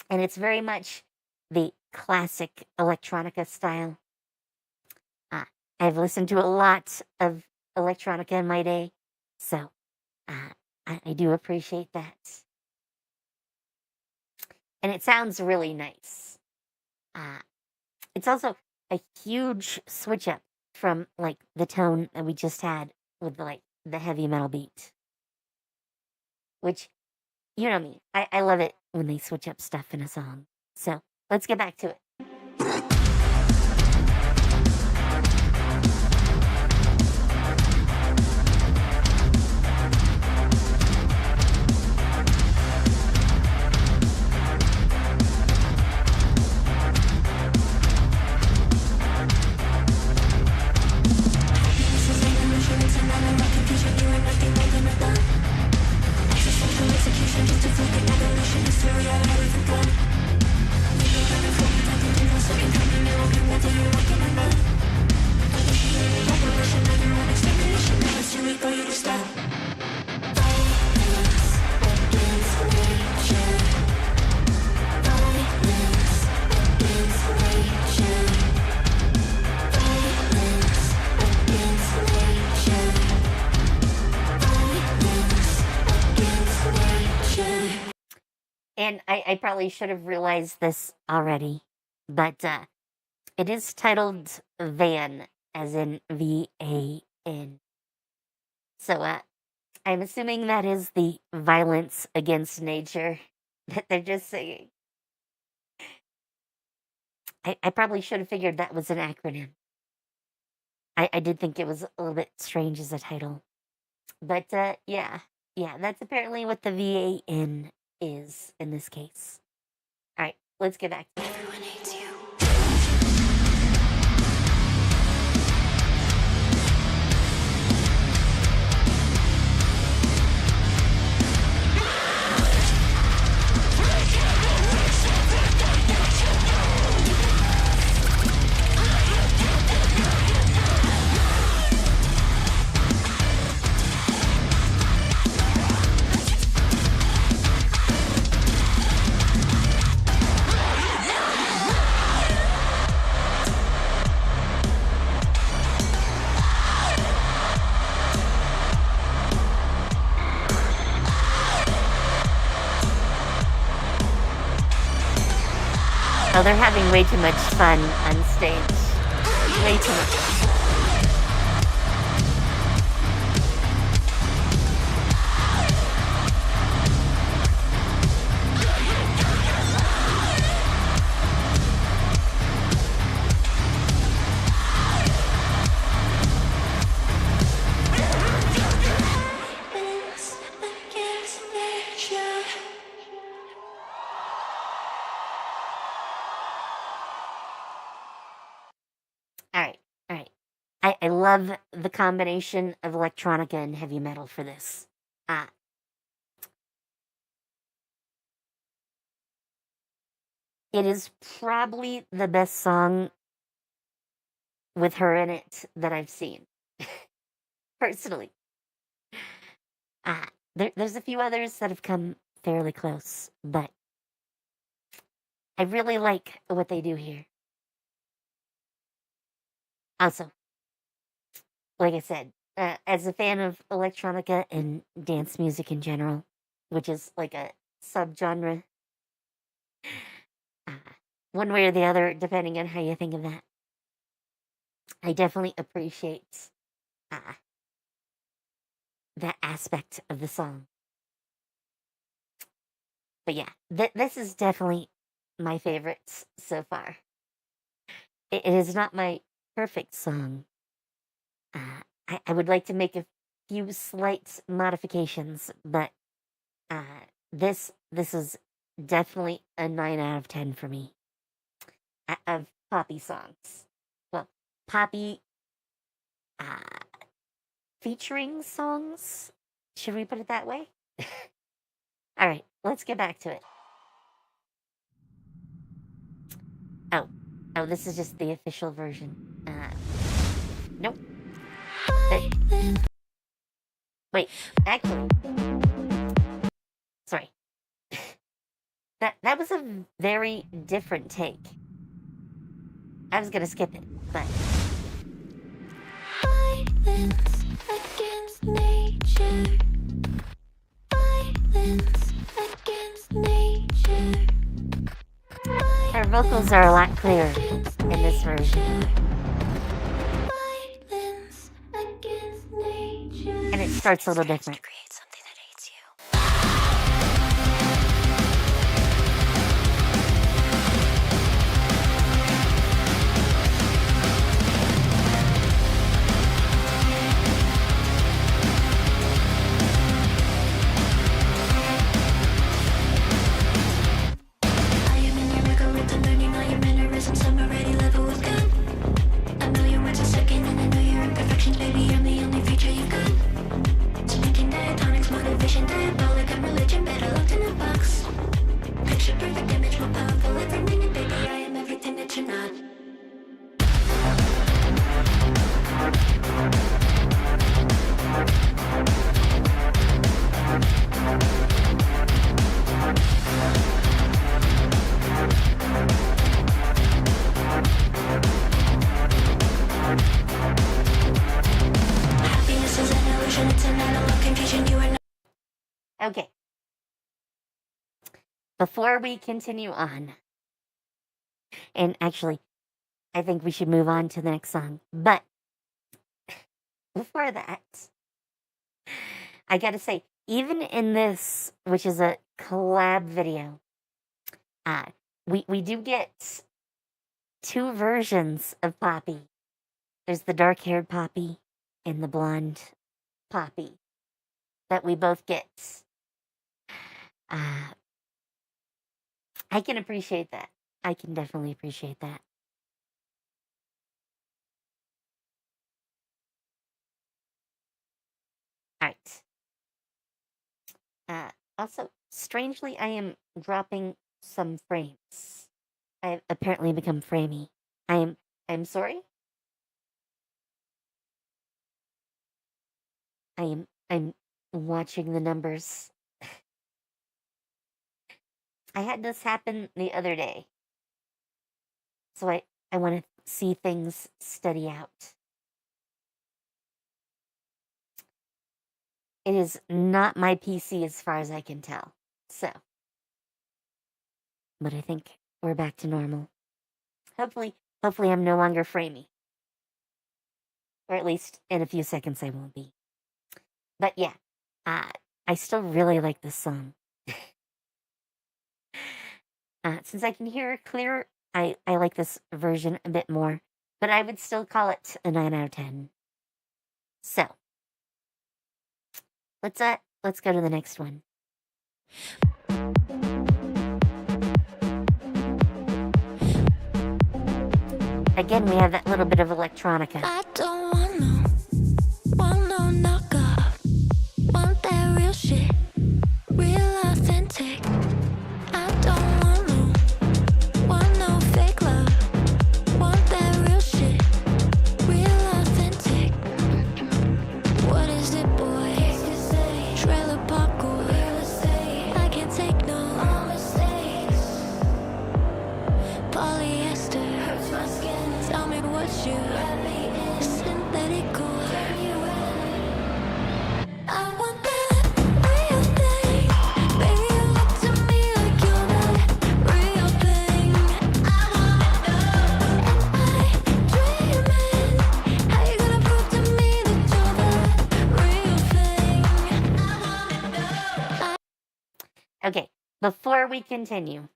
And it's very much the classic electronica style. I've listened to a lot of electronica in my day, so I do appreciate that. And it sounds really nice. It's also a huge switch up from like the tone that we just had with like the heavy metal beat. Which, you know me, I love it when they switch up stuff in a song. So let's get back to it. Execution, just a fleeting evolution, hysteria, everything gone. And I probably should have realized this already, but it is titled Van, as in VAN. So I'm assuming that is the violence against nature that they're just singing. I probably should have figured that was an acronym. I did think it was a little bit strange as a title. But yeah, that's apparently what the VAN is in this case. Alright, let's get back to it. Everyone hates you. Oh, they're having way too much fun on stage. Way too much. It's against nature. Alright. I love the combination of electronica and heavy metal for this. It is probably the best song with her in it that I've seen. Personally. There's a few others that have come fairly close, but I really like what they do here. Also, like I said, as a fan of electronica and dance music in general, which is like a subgenre, one way or the other, depending on how you think of that, I definitely appreciate that aspect of the song. But yeah, this is definitely my favorites so far. It is not my perfect song. I would like to make a few slight modifications, but this is definitely a 9 out of 10 for me. Of Poppy songs. Well, Poppy featuring songs? Should we put it that way? Alright, let's get back to it. Oh, this is just the official version. Nope. Wait, actually. Sorry. That was a very different take. I was gonna skip it, but... Violence against nature. Violence against nature. Her vocals are a lot clearer in this version. Violence against nature. And it starts a little different. Create something that hates you. I am in your algorithm, learning all your mannerisms. I'm already level with gun. A million words a second, and I know your imperfections, baby. I'm the only feature you've got. So making diatonic before we continue on, and actually, I think we should move on to the next song. But before that, I gotta say, even in this, which is a collab video, we do get two versions of Poppy. There's the dark-haired Poppy and the blonde Poppy that we both get. I can appreciate that. I can definitely appreciate that. All right. Also, strangely, I am dropping some frames. I have apparently become framey. I'm sorry. I'm watching the numbers. I had this happen the other day. So I want to see things steady out. It is not my PC as far as I can tell. So. But I think we're back to normal. Hopefully I'm no longer framey. Or at least in a few seconds I won't be. But yeah, I still really like this song. Since I can hear it clear, I like this version a bit more. But I would still call it a 9 out of 10. So, let's go to the next one. Again, we have that little bit of electronica. I don't want no knockoff. Want that real shit, real authentic. I don't want no fake love. Want that real shit, real authentic. What is it, boy? Trailer park boy. I can't take no mistakes. Polyester hurts my skin. Tell me what you synthetic core. I want that real thing. Baby, you look to me like you're that real thing. I wanna know, am I dreaming? How you gonna prove to me that you're that real thing? I wanna know. Okay, before we continue,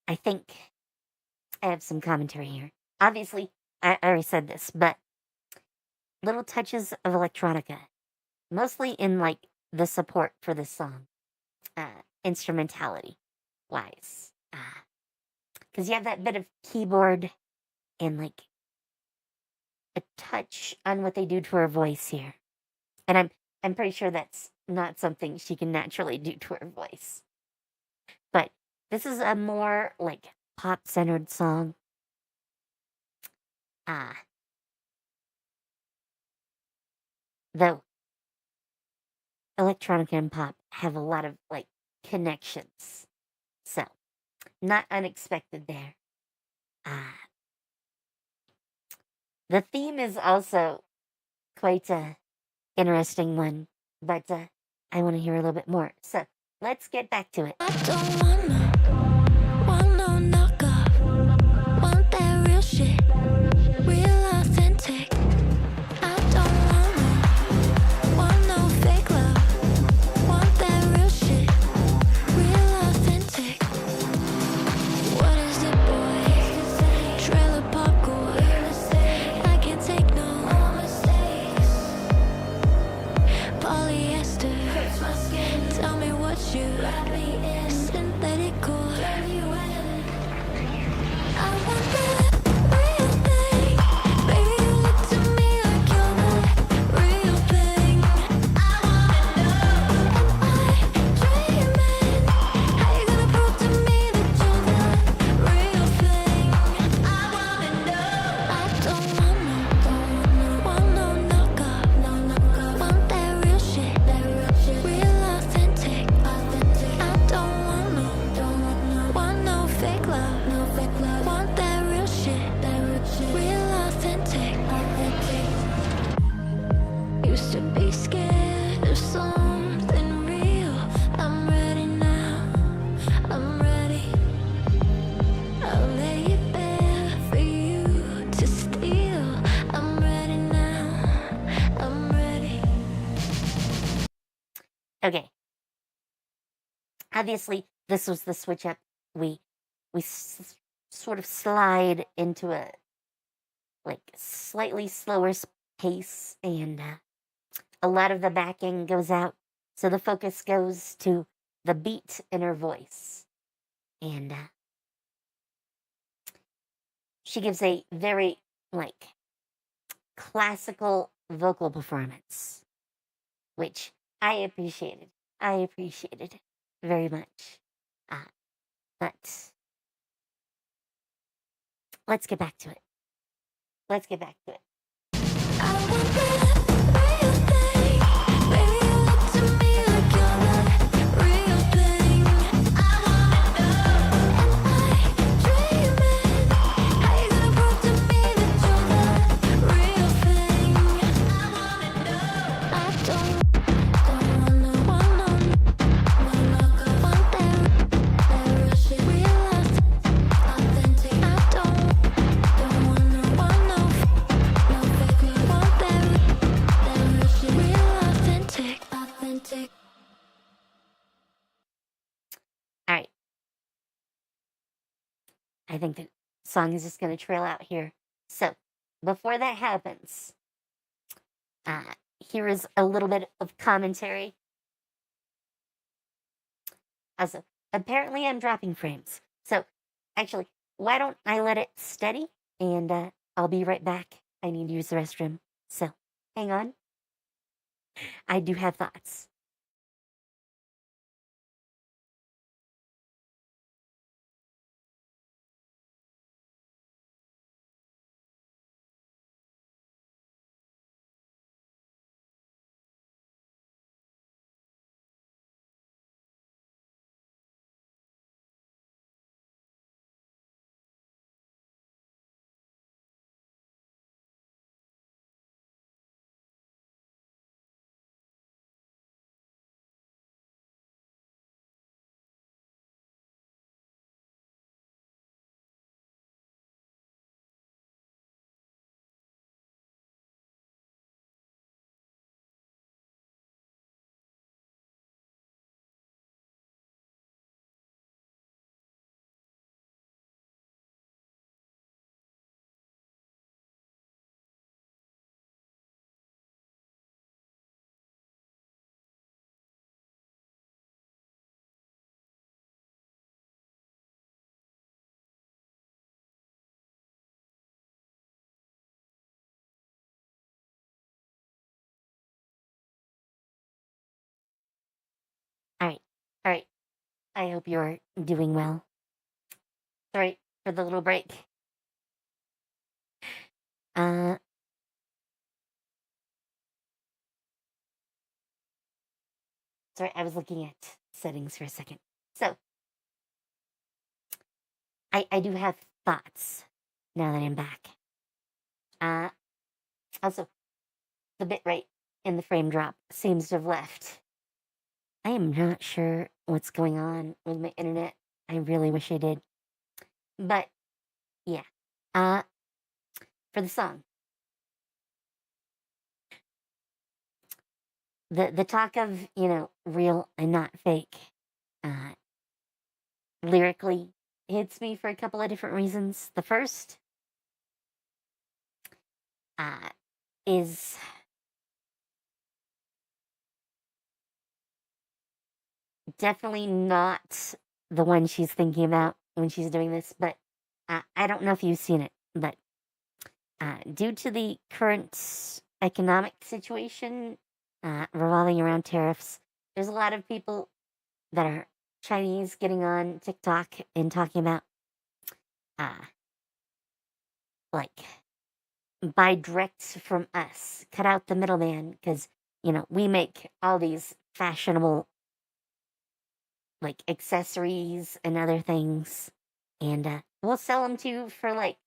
I think I have some commentary here. Obviously, I already said this, but little touches of electronica, mostly in like the support for this song, instrumentality wise, because you have that bit of keyboard and like a touch on what they do to her voice here, and I'm pretty sure that's not something she can naturally do to her voice, but this is a more like pop-centered song. Though electronica and pop have a lot of like connections, so not unexpected there. The theme is also quite a interesting one, but I want to hear a little bit more. So let's get back to it. I don't want no knockoff. Want that real shit, real authentic. I don't want no fake love. Want that real shit, real authentic. What is it, boy? Trailer park boy. I can't take no mistakes. Polyester hurts my skin. Tell me what you synthetic. obviously, this was the switch up. We sort of slide into a like slightly slower pace, and a lot of the backing goes out, so the focus goes to the beat in her voice, and she gives a very like classical vocal performance, which I appreciated. I appreciated very much. But let's get back to it. Let's get back to it. I want that real thing. Baby, you look to me like you're that real thing. I wanna know. Am I dreaming? Are you gonna prove to me that you're the real thing? I wanna know. I don't wanna want that rush, real love, authentic. I don't wanna want no fake love. Want that rush, real authentic. All right. I think the song is just going to trail out here. So, before that happens, here is a little bit of commentary. Also, apparently I'm dropping frames. So, actually, why don't I let it steady, and I'll be right back. I need to use the restroom. So, hang on. I do have thoughts. All right. All right. I hope you're doing well. Sorry for the little break. Uh, sorry, I was looking at settings for a second. So, I do have thoughts now that I'm back. Also, the bitrate in the frame drop seems to have left. I am not sure what's going on with my internet. I really wish I did. But, yeah. For the song. The talk of, real and not fake, lyrically hits me for a couple of different reasons. The first is definitely not the one she's thinking about when she's doing this, but I don't know if you've seen it, but due to the current economic situation revolving around tariffs, there's a lot of people that are Chinese getting on TikTok and talking about like buy direct from us, cut out the middleman, because we make all these fashionable like accessories and other things, and we'll sell them to you for like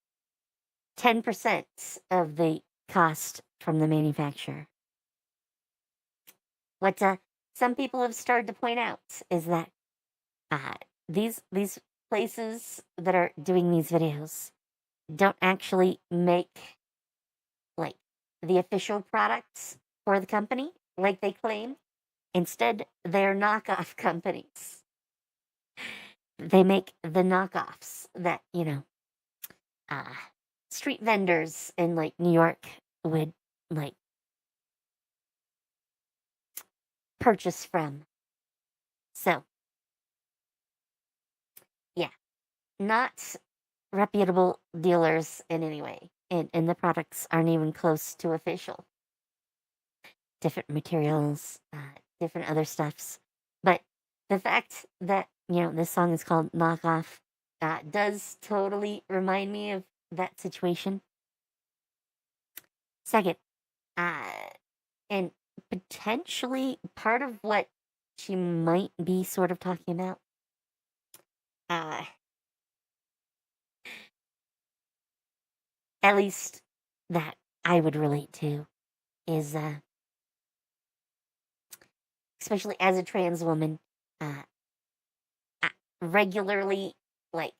10% of the cost from the manufacturer. What some people have started to point out is that these places that are doing these videos don't actually make like the official products for the company like they claim. Instead, they're knockoff companies. they make the knockoffs that, street vendors in like New York would like purchase from. So, yeah, not reputable dealers in any way. And the products aren't even close to official. Different materials, different other stuffs. But the fact that, this song is called Knockoff does totally remind me of that situation. Second, and potentially part of what she might be sort of talking about, at least that I would relate to, is especially as a trans woman, regularly, like,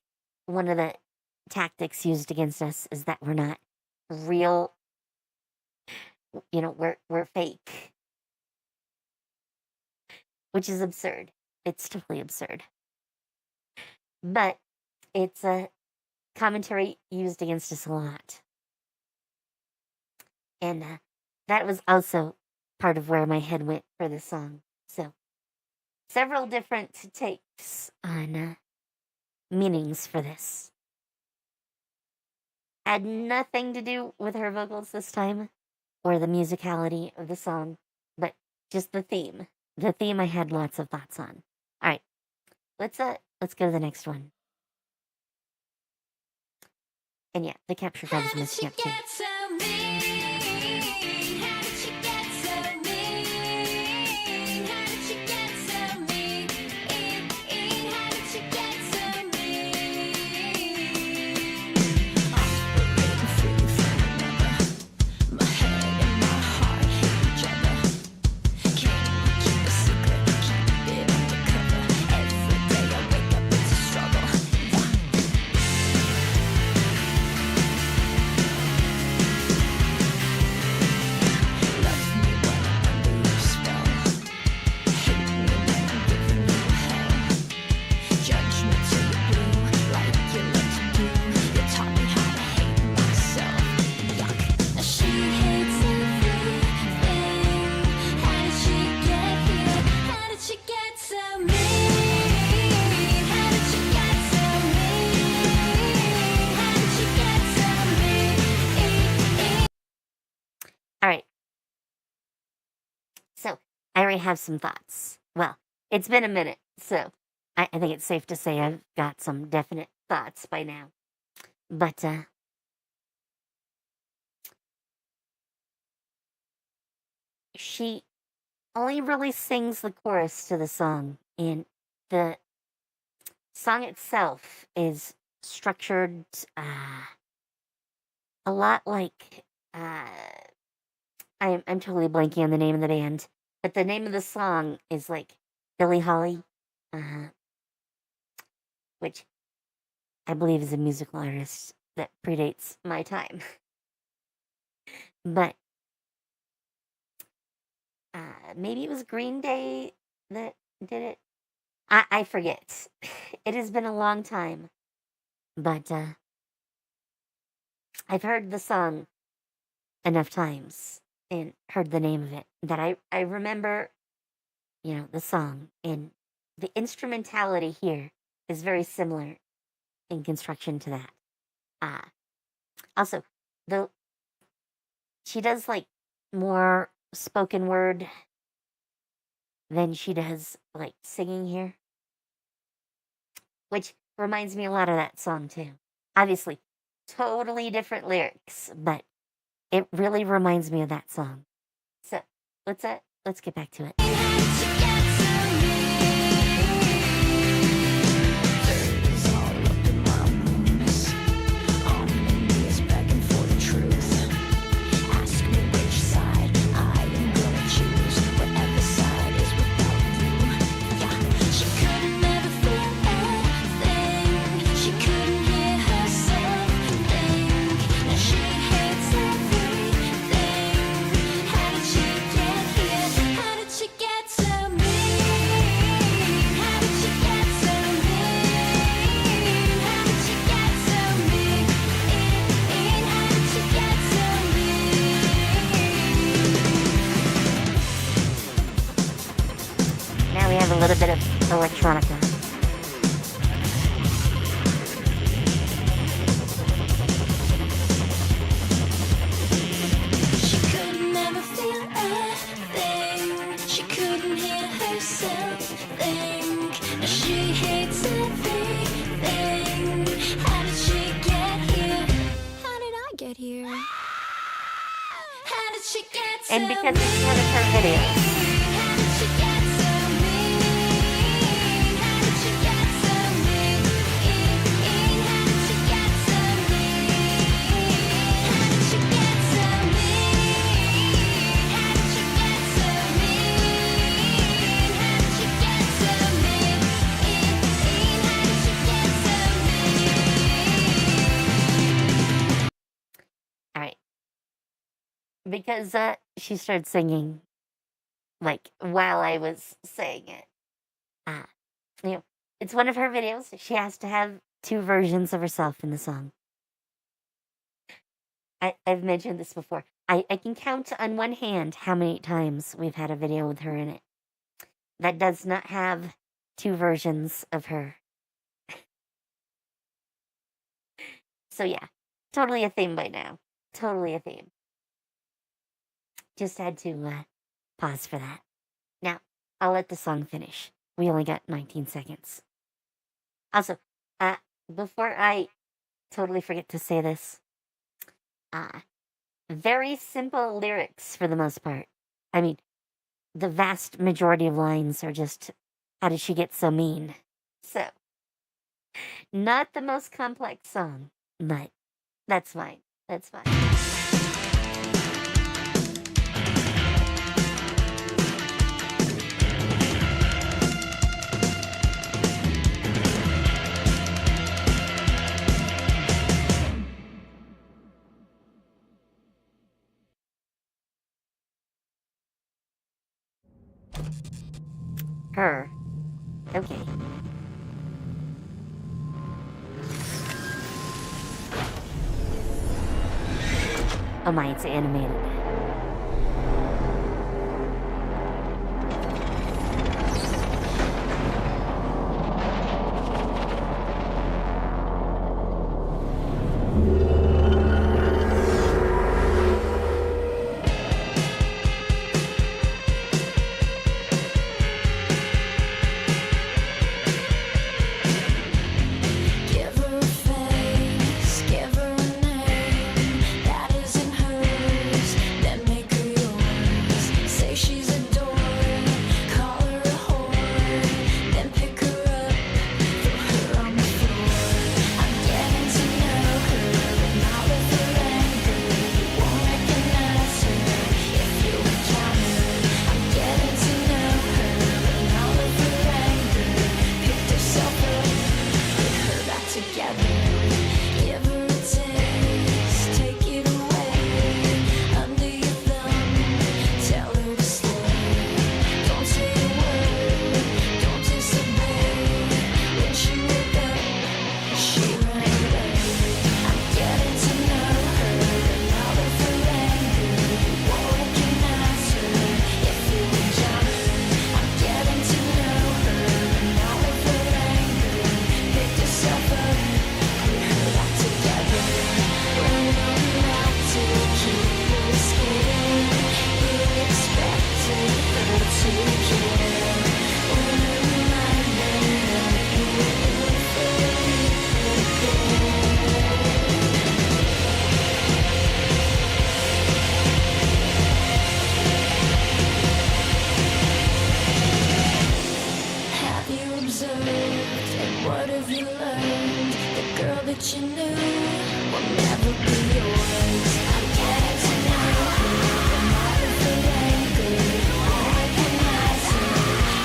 one of the tactics used against us is that we're not real, we're fake, which is absurd. It's totally absurd. But it's a commentary used against us a lot. And that was also part of where my head went for this song. So, several different takes on meanings for this. Had nothing to do with her vocals this time, or the musicality of the song, but just the theme. The theme I had lots of thoughts on. All right, let's go to the next one. And yeah, the capture card is messing up too. All right. So, I already have some thoughts. Well, it's been a minute, so I think it's safe to say I've got some definite thoughts by now. But, she only really sings the chorus to the song, and the song itself is structured a lot like, I'm totally blanking on the name of the band, but the name of the song is like Billie Holly, which I believe is a musical artist that predates my time. But maybe it was Green Day that did it. I forget. It has been a long time, but I've heard the song enough times and heard the name of it that I remember, the song, and the instrumentality here is very similar in construction to that. Also, she does like more spoken word than she does like singing here, which reminds me a lot of that song too. Obviously, totally different lyrics, but it really reminds me of that song. So let's get back to it. Get little bit of electronica. She could never feel a thing. She couldn't hear herself think. She hates everything. How did she get here? How did I get here? How did she get so And because it's one of her videos. How did she get so mean? How did she get so mean? How did she get so mean? How did she get so mean? How did she get so mean? How did she get so mean? How did she get so mean? All right. Because she started singing, like, while I was saying it. It's one of her videos. She has to have 2 versions of herself in the song. I've mentioned this before. I can count on one hand how many times we've had a video with her in it that does not have 2 versions of her. So yeah, totally a theme by now. Totally a theme. Just had to pause for that. Now, I'll let the song finish. We only got 19 seconds. Also, before I totally forget to say this, very simple lyrics for the most part. I mean, the vast majority of lines are just, how did she get so mean? So, not the most complex song, but that's fine. That's fine. Her. Okay. Oh my, it's animated. Give her a face, give her a name that isn't hers, then make her yours. Say she's adored, call her a whore, then pick her up, throw her on the floor. I'm getting to know her, and all of her anger, you won't recognize her if you encounter her. I'm getting to know her, and all of her anger, picked herself up. Put her back together. Give her a taste, take it away. Under your thumb, tell her to stay. Don't say a word, don't disobey. When she woke up, she ran away. I'm getting to know her, and all of her anger. You won't recognize her if you encounter her. I'm getting to know her, and all of her anger. Picked herself up, put her back together. Running around to keep her skin. You expected her to care. When her reminder of you Have you observed, and what have you learned? The girl that you knew will never be yours. I'm getting to know her, and all of her anger. You won't recognize her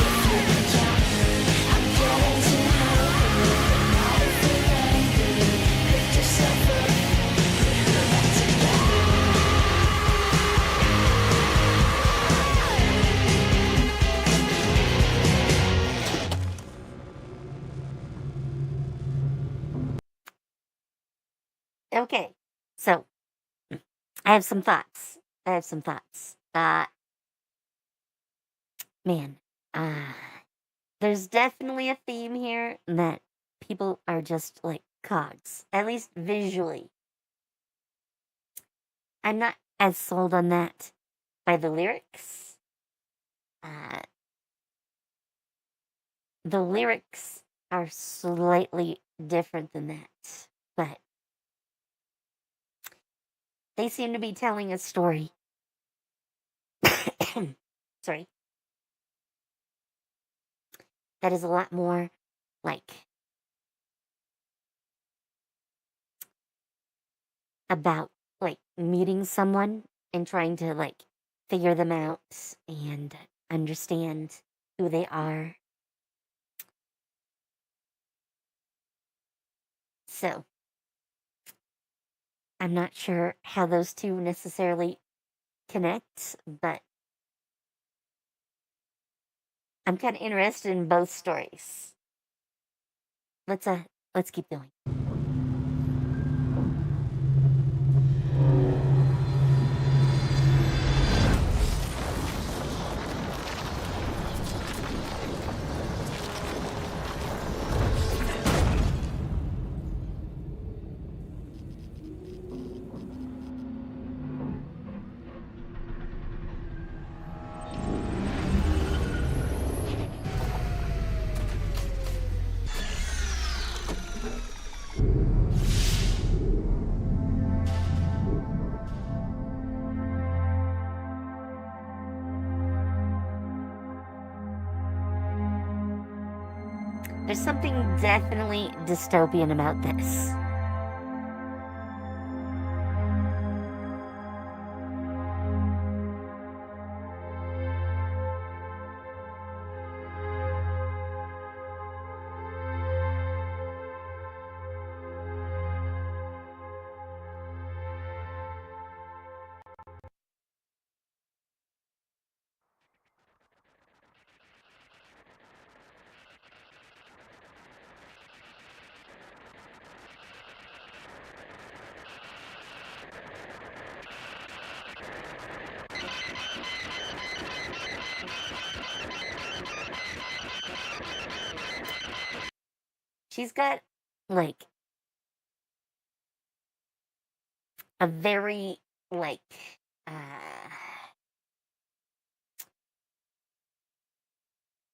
if you encounter her. I'm getting to know her, and all of her anger. Picked herself up, put her back together. Okay, so I have some thoughts. Man, there's definitely a theme here that people are just like cogs, at least visually. I'm not as sold on that by the lyrics. The lyrics are slightly different than that, but they seem to be telling a story. Sorry. That is a lot more like about like meeting someone and trying to like figure them out and understand who they are. So, I'm not sure how those two necessarily connect, but I'm kind of interested in both stories. Let's keep going. There's something definitely dystopian about this. She's got like a very like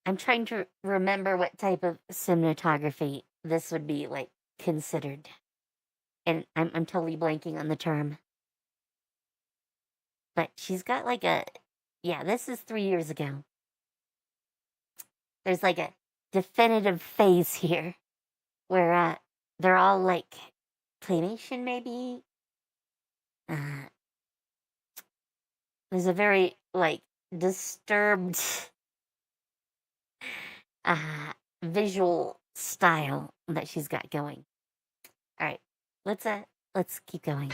I'm trying to remember what type of cinematography this would be like considered. And I'm totally blanking on the term. But she's got like this is 3 years ago. There's like a definitive phase here where they're all like claymation maybe. There's a very like disturbed visual style that she's got going. All right, let's keep going.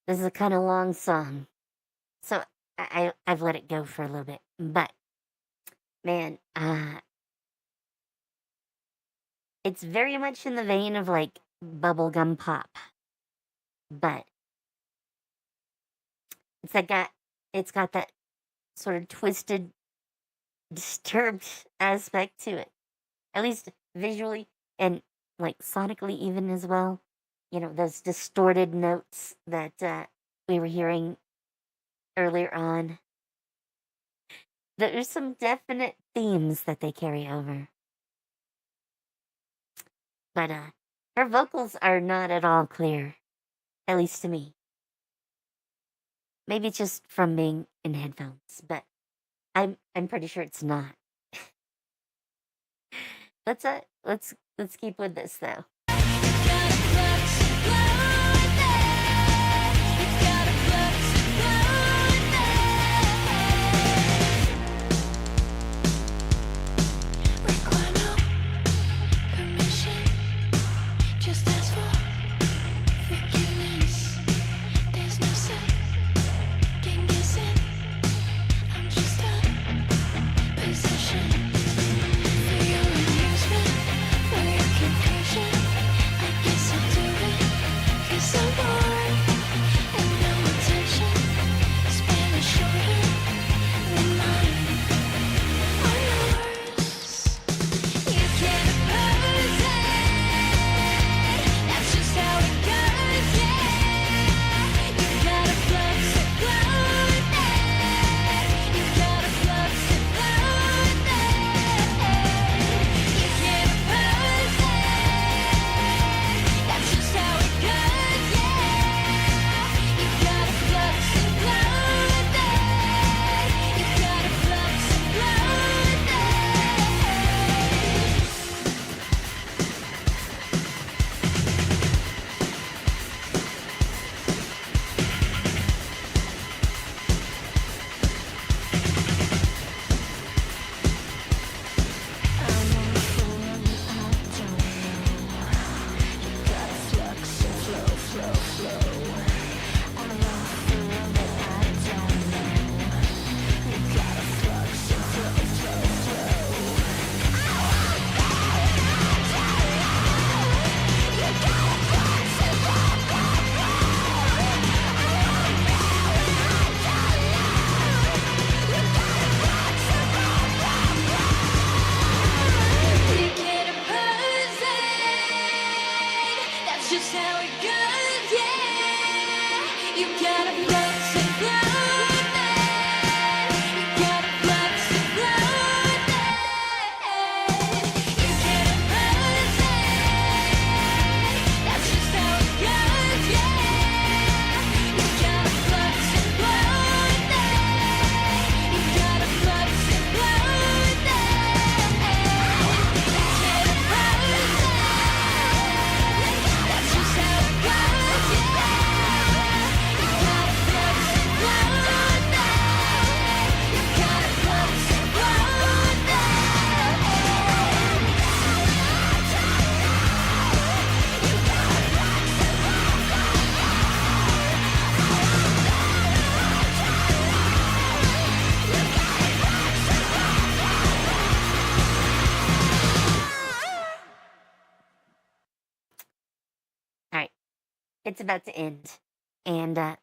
This is a kind of long song, so I've let it go for a little bit. But man, it's very much in the vein of like bubblegum pop, but it's got that sort of twisted, disturbed aspect to it, at least visually and like sonically even as well. You know, those distorted notes that we were hearing earlier on. There's some definite themes that they carry over. But her vocals are not at all clear, at least to me. Maybe it's just from being in headphones, but I'm pretty sure it's not. Let's keep with this though. Just ask for forgiveness. There's no second guessing. I'm just a possession for your amusement, for your confusion. I guess I'll do it 'cause I'm bored and no attention span is shorter than mine or yours. You can't oppose it. That's just how it goes, yeah. You gotta flux and flow with it. You gotta flux and flow with it. You can't oppose it. That's just how it goes, yeah. You gotta flux and flow with it. You gotta flux and flow with it. You can't oppose it. That's just how it goes, yeah. You gotta flux and flow with it. You gotta flux and flow with it. You can't oppose it. That's just how it goes, yeah. You gotta flux and flow with it. You gotta flux and flow with it. That's just how it goes, yeah. You gotta flux and flow with it. You gotta flux and flow with it. All right, it's about to end, and I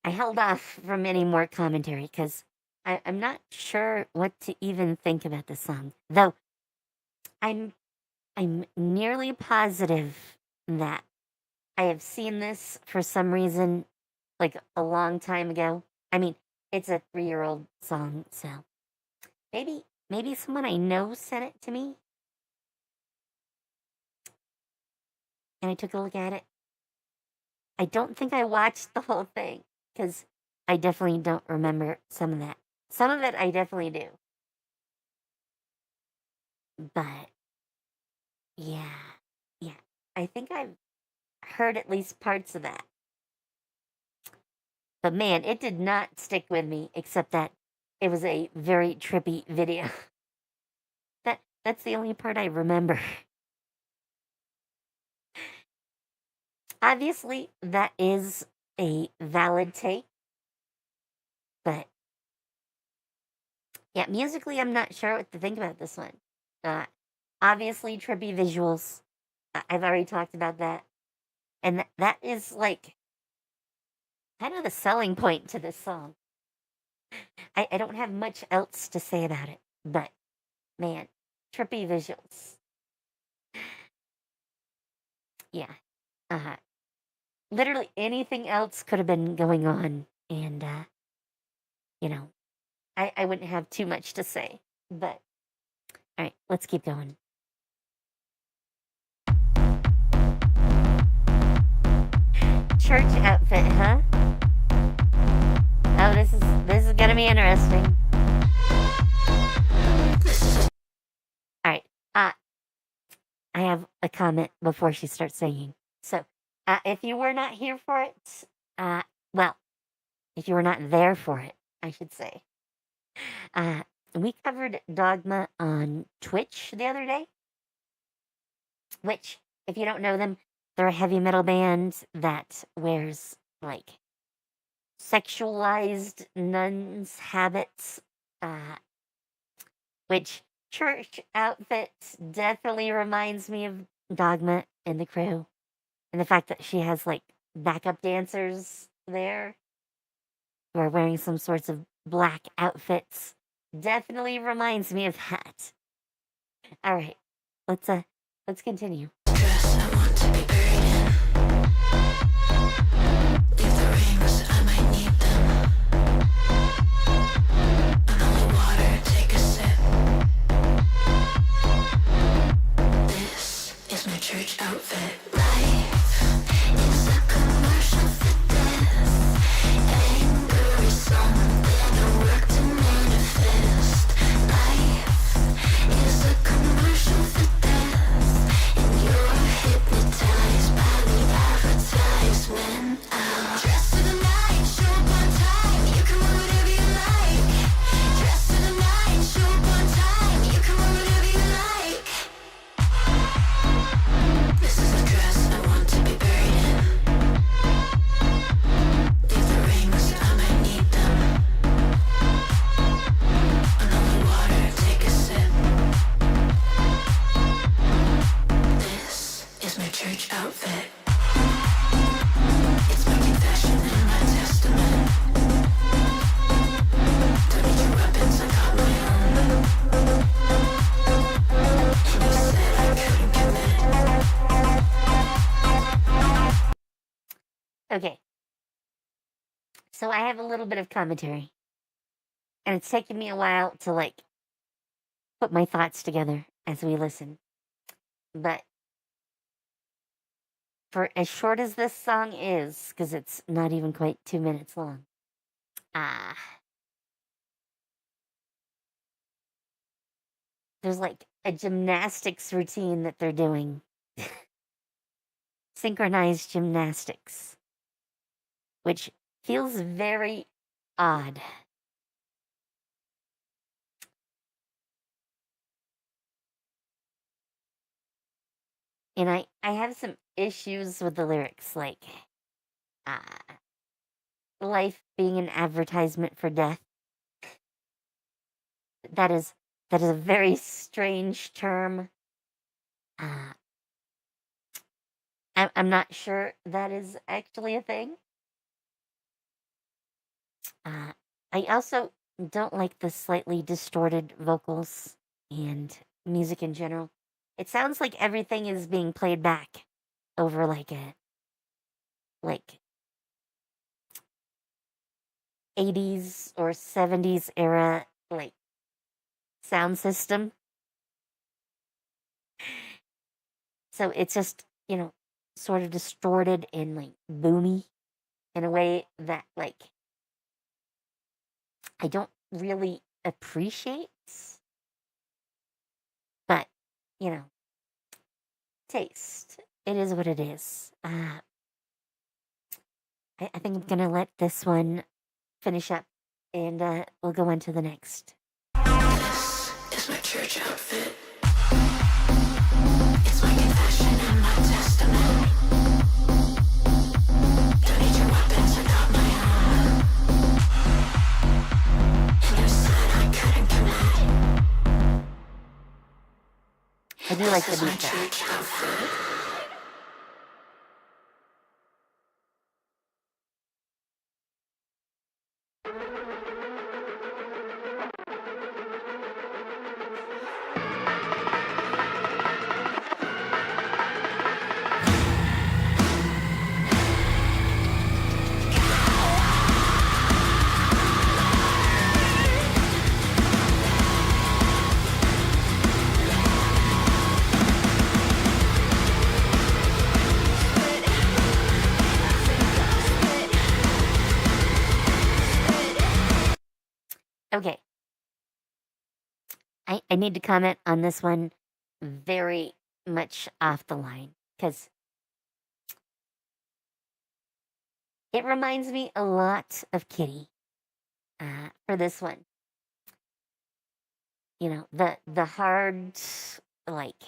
held off from any more commentary because I'm not sure what to even think about this song. Though I'm nearly positive that I have seen this for some reason, like a long time ago. I mean, it's a 3-year-old song, so maybe someone I know sent it to me, and I took a look at it. I don't think I watched the whole thing because I definitely don't remember some of that. Some of it I definitely do. But yeah. I think I've heard at least parts of that. But man, it did not stick with me, except that it was a very trippy video. That's the only part I remember. Obviously, that is a valid take, but yeah, musically, I'm not sure what to think about this one. Obviously, trippy visuals. I've already talked about that, and that is like kind of the selling point to this song. I don't have much else to say about it, but man, trippy visuals. Yeah. Literally anything else could have been going on, and you know, I wouldn't have too much to say. But all right, let's keep going. Church outfit, huh? Oh, this is gonna be interesting. All right. I have a comment before she starts singing. So, if you were not here for it, well, if you were not there for it, I should say, we covered Dogma on Twitch the other day, which, if you don't know them, they're a heavy metal band that wears, like, sexualized nuns' habits, which church outfits definitely reminds me of Dogma and the crew. And the fact that she has, like, backup dancers there who are wearing some sorts of black outfits definitely reminds me of that. All right, let's continue. Church outfit. Life is a commercial for death. Angry song, better work to manifest. Life is a commercial for death, and you're hypnotized by the advertisement. Dress to the nines, show up on time. You can wear whatever you like. Dress to the nines, show up on time. You can wear whatever you like. This is a dress I want to be buried in. Leave the rings, I might need them. Another water, take a sip. This is my church outfit. It's my confession and my testament. Don't need your weapons, I got my own. And you said I couldn't commit. Okay. So I have a little bit of commentary. And it's taken me a while to, like, put my thoughts together as we listen. But for as short as this song is, because it's not even quite 2 minutes long, there's like a gymnastics routine that they're doing. Synchronized gymnastics. Which feels very odd. And I have some issues with the lyrics, like, life being an advertisement for death. That is a very strange term. I'm not sure that is actually a thing. I also don't like the slightly distorted vocals and music in general. It sounds like everything is being played back over like a 80s or 70s era like sound system. So it's just, sort of distorted and like boomy in a way that like I don't really appreciate. But, taste. It is what it is. I think I'm going to let this one finish up and we'll go on to the next. This is my church outfit. It's my confession and my testament. like the beat though. Okay. I need to comment on this one very much off the line because it reminds me a lot of Kitty for this one. You know, the hard, like,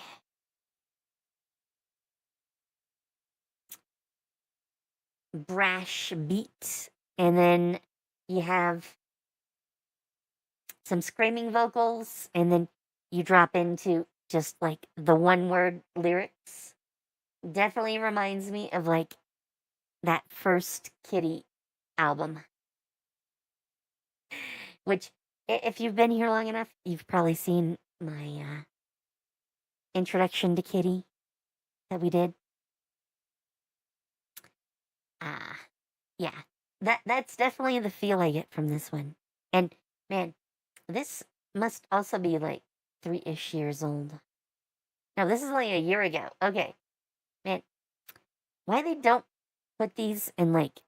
brash beat, and then you have some screaming vocals, and then you drop into just like the one word lyrics. Definitely reminds me of like that first Kitty album. Which, if you've been here long enough, you've probably seen my introduction to Kitty that we did. Yeah, that's definitely the feel I get from this one. And man, this must also be like 3-ish years old. No, this is only a year ago. Okay, man, why they don't put these in like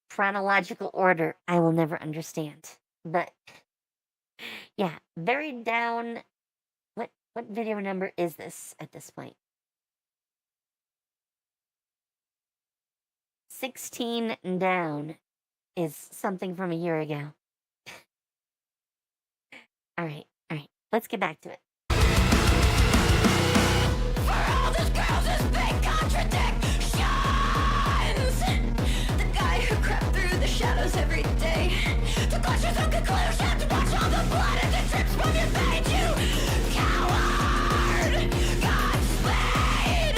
chronological order, I will never understand. But yeah, very down. What video number is this at this point? 16 down is something from a year ago. All right. Let's get back to it. For all those girls, this big contradictions. The guy who crept through the shadows every day to clutch his own conclusion, to watch all the blood as it drips from your veins. You coward, Godspeed.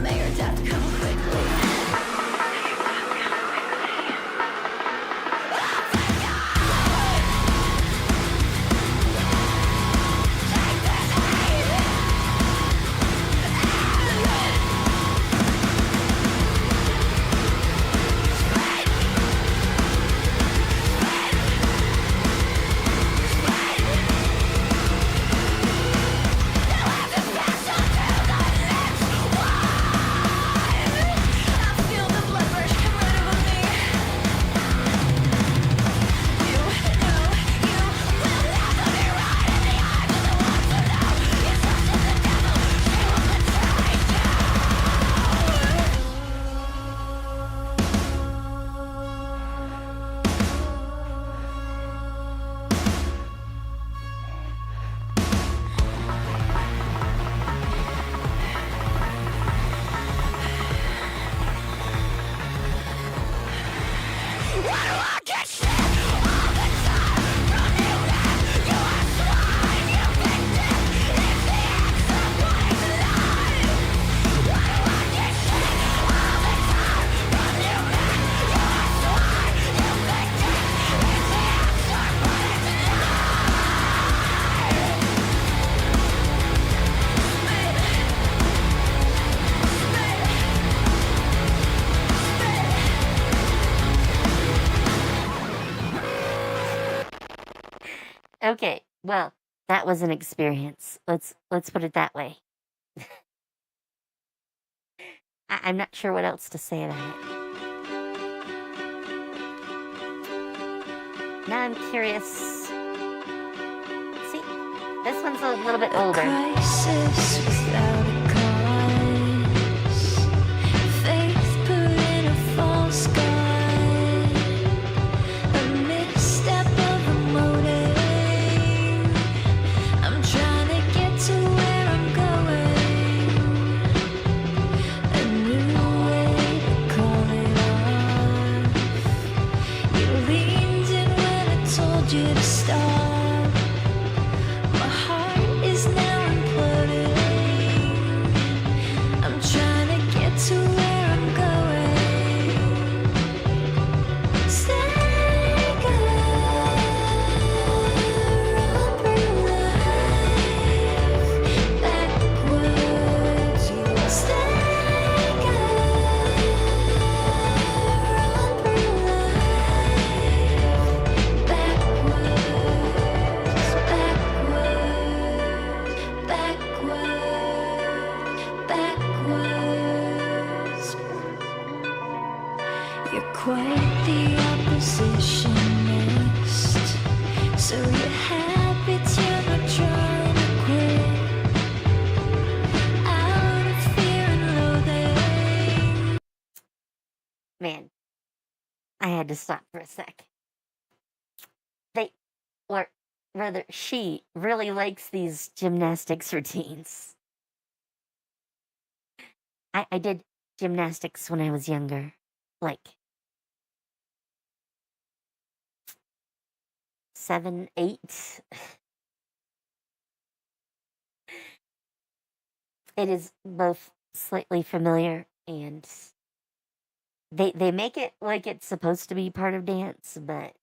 May your death come quickly. Okay, well, that was an experience. Let's put it that way. I'm not sure what else to say about it. Now I'm curious. See, this one's a little bit older. Crisis without a cause. Faith put in a false god. A misstep of a motive. I'm trying to get to where I'm going. A new way to call it off. You leaned in when I told you to stop. My heart is now imploded quite the oppositionist. So you're happy till I'm trying to quit. Out of fear and loathing. Man, I had to stop for a sec. Or rather, she really likes these gymnastics routines. I did gymnastics when I was younger. Like 7, 8. It is both slightly familiar and they make it like it's supposed to be part of dance, but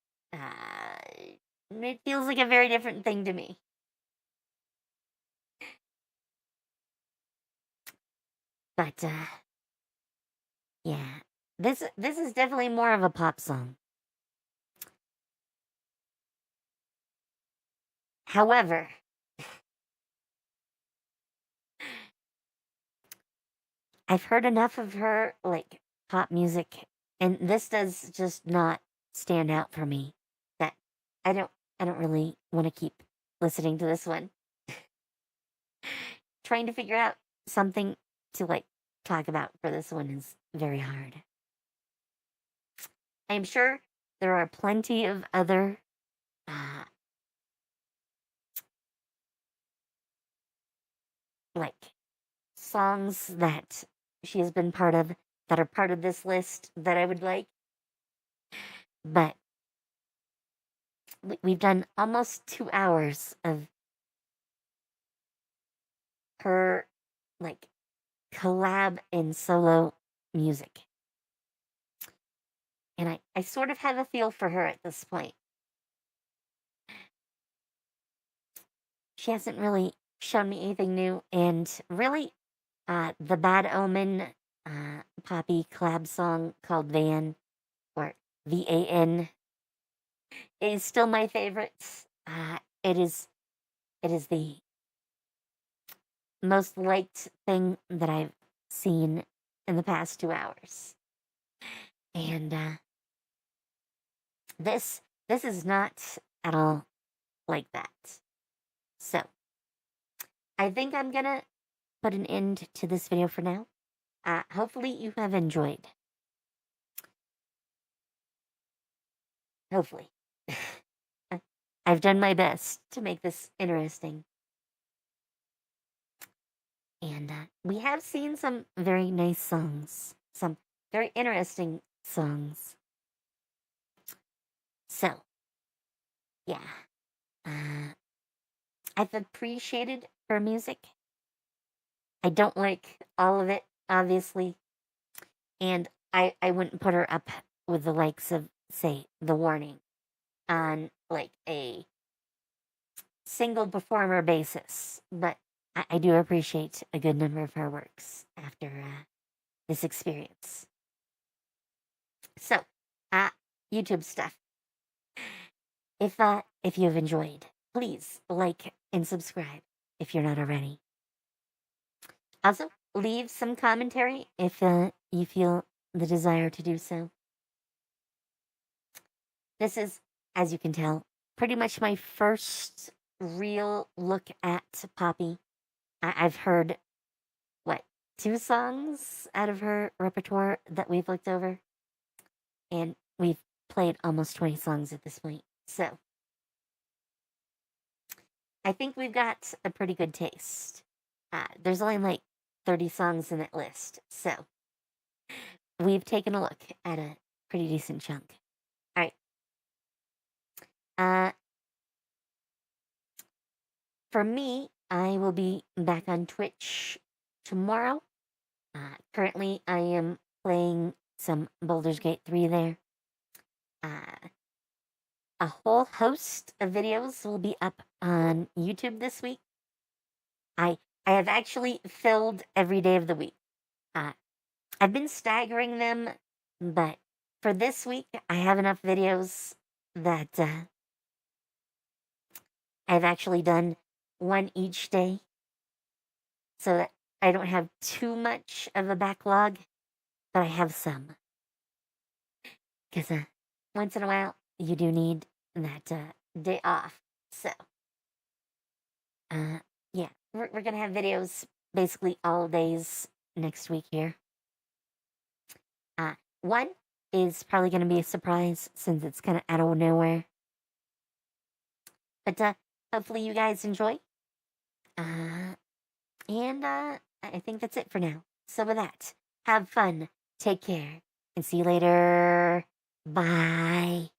it feels like a very different thing to me. But yeah, this is definitely more of a pop song. However, I've heard enough of her like pop music, and this does just not stand out for me. That I don't really want to keep listening to this one. Trying to figure out something to like talk about for this one is very hard. I'm sure there are plenty of other like songs that she has been part of that are part of this list that I would like. But we've done almost 2 hours of her like collab and solo music. And I sort of have a feel for her at this point. She hasn't really shown me anything new, and really, the Bad Omen Poppy collab song called Van, or VAN, is still my favorite. It is the most liked thing that I've seen in the past 2 hours. And this is not at all like that. So, I think I'm gonna put an end to this video for now. Hopefully you have enjoyed. Hopefully. I've done my best to make this interesting. And we have seen some very nice songs, some very interesting songs. So, yeah. I've appreciated her music. I don't like all of it, obviously. And I wouldn't put her up with the likes of, say, The Warning on like a single performer basis. But I do appreciate a good number of her works after this experience. So, YouTube stuff. If you have enjoyed, please like and subscribe if you're not already. Also, leave some commentary if you feel the desire to do so. This is, as you can tell, pretty much my first real look at Poppy. I've heard, 2 songs out of her repertoire that we've looked over. And we've played almost 20 songs at this point. So, I think we've got a pretty good taste. There's only like 30 songs in that list. So, we've taken a look at a pretty decent chunk. All right. For me, I will be back on Twitch tomorrow. Currently, I am playing some Baldur's Gate 3 there. A whole host of videos will be up on YouTube this week. I have actually filled every day of the week. I've been staggering them, but for this week, I have enough videos that I've actually done one each day, so that I don't have too much of a backlog, but I have some. Because once in a while, you do need that day off. So, yeah, we're going to have videos basically all days next week here. One is probably going to be a surprise since it's kind of out of nowhere. But hopefully you guys enjoy. And I think that's it for now. So with that, have fun, take care, and see you later. Bye.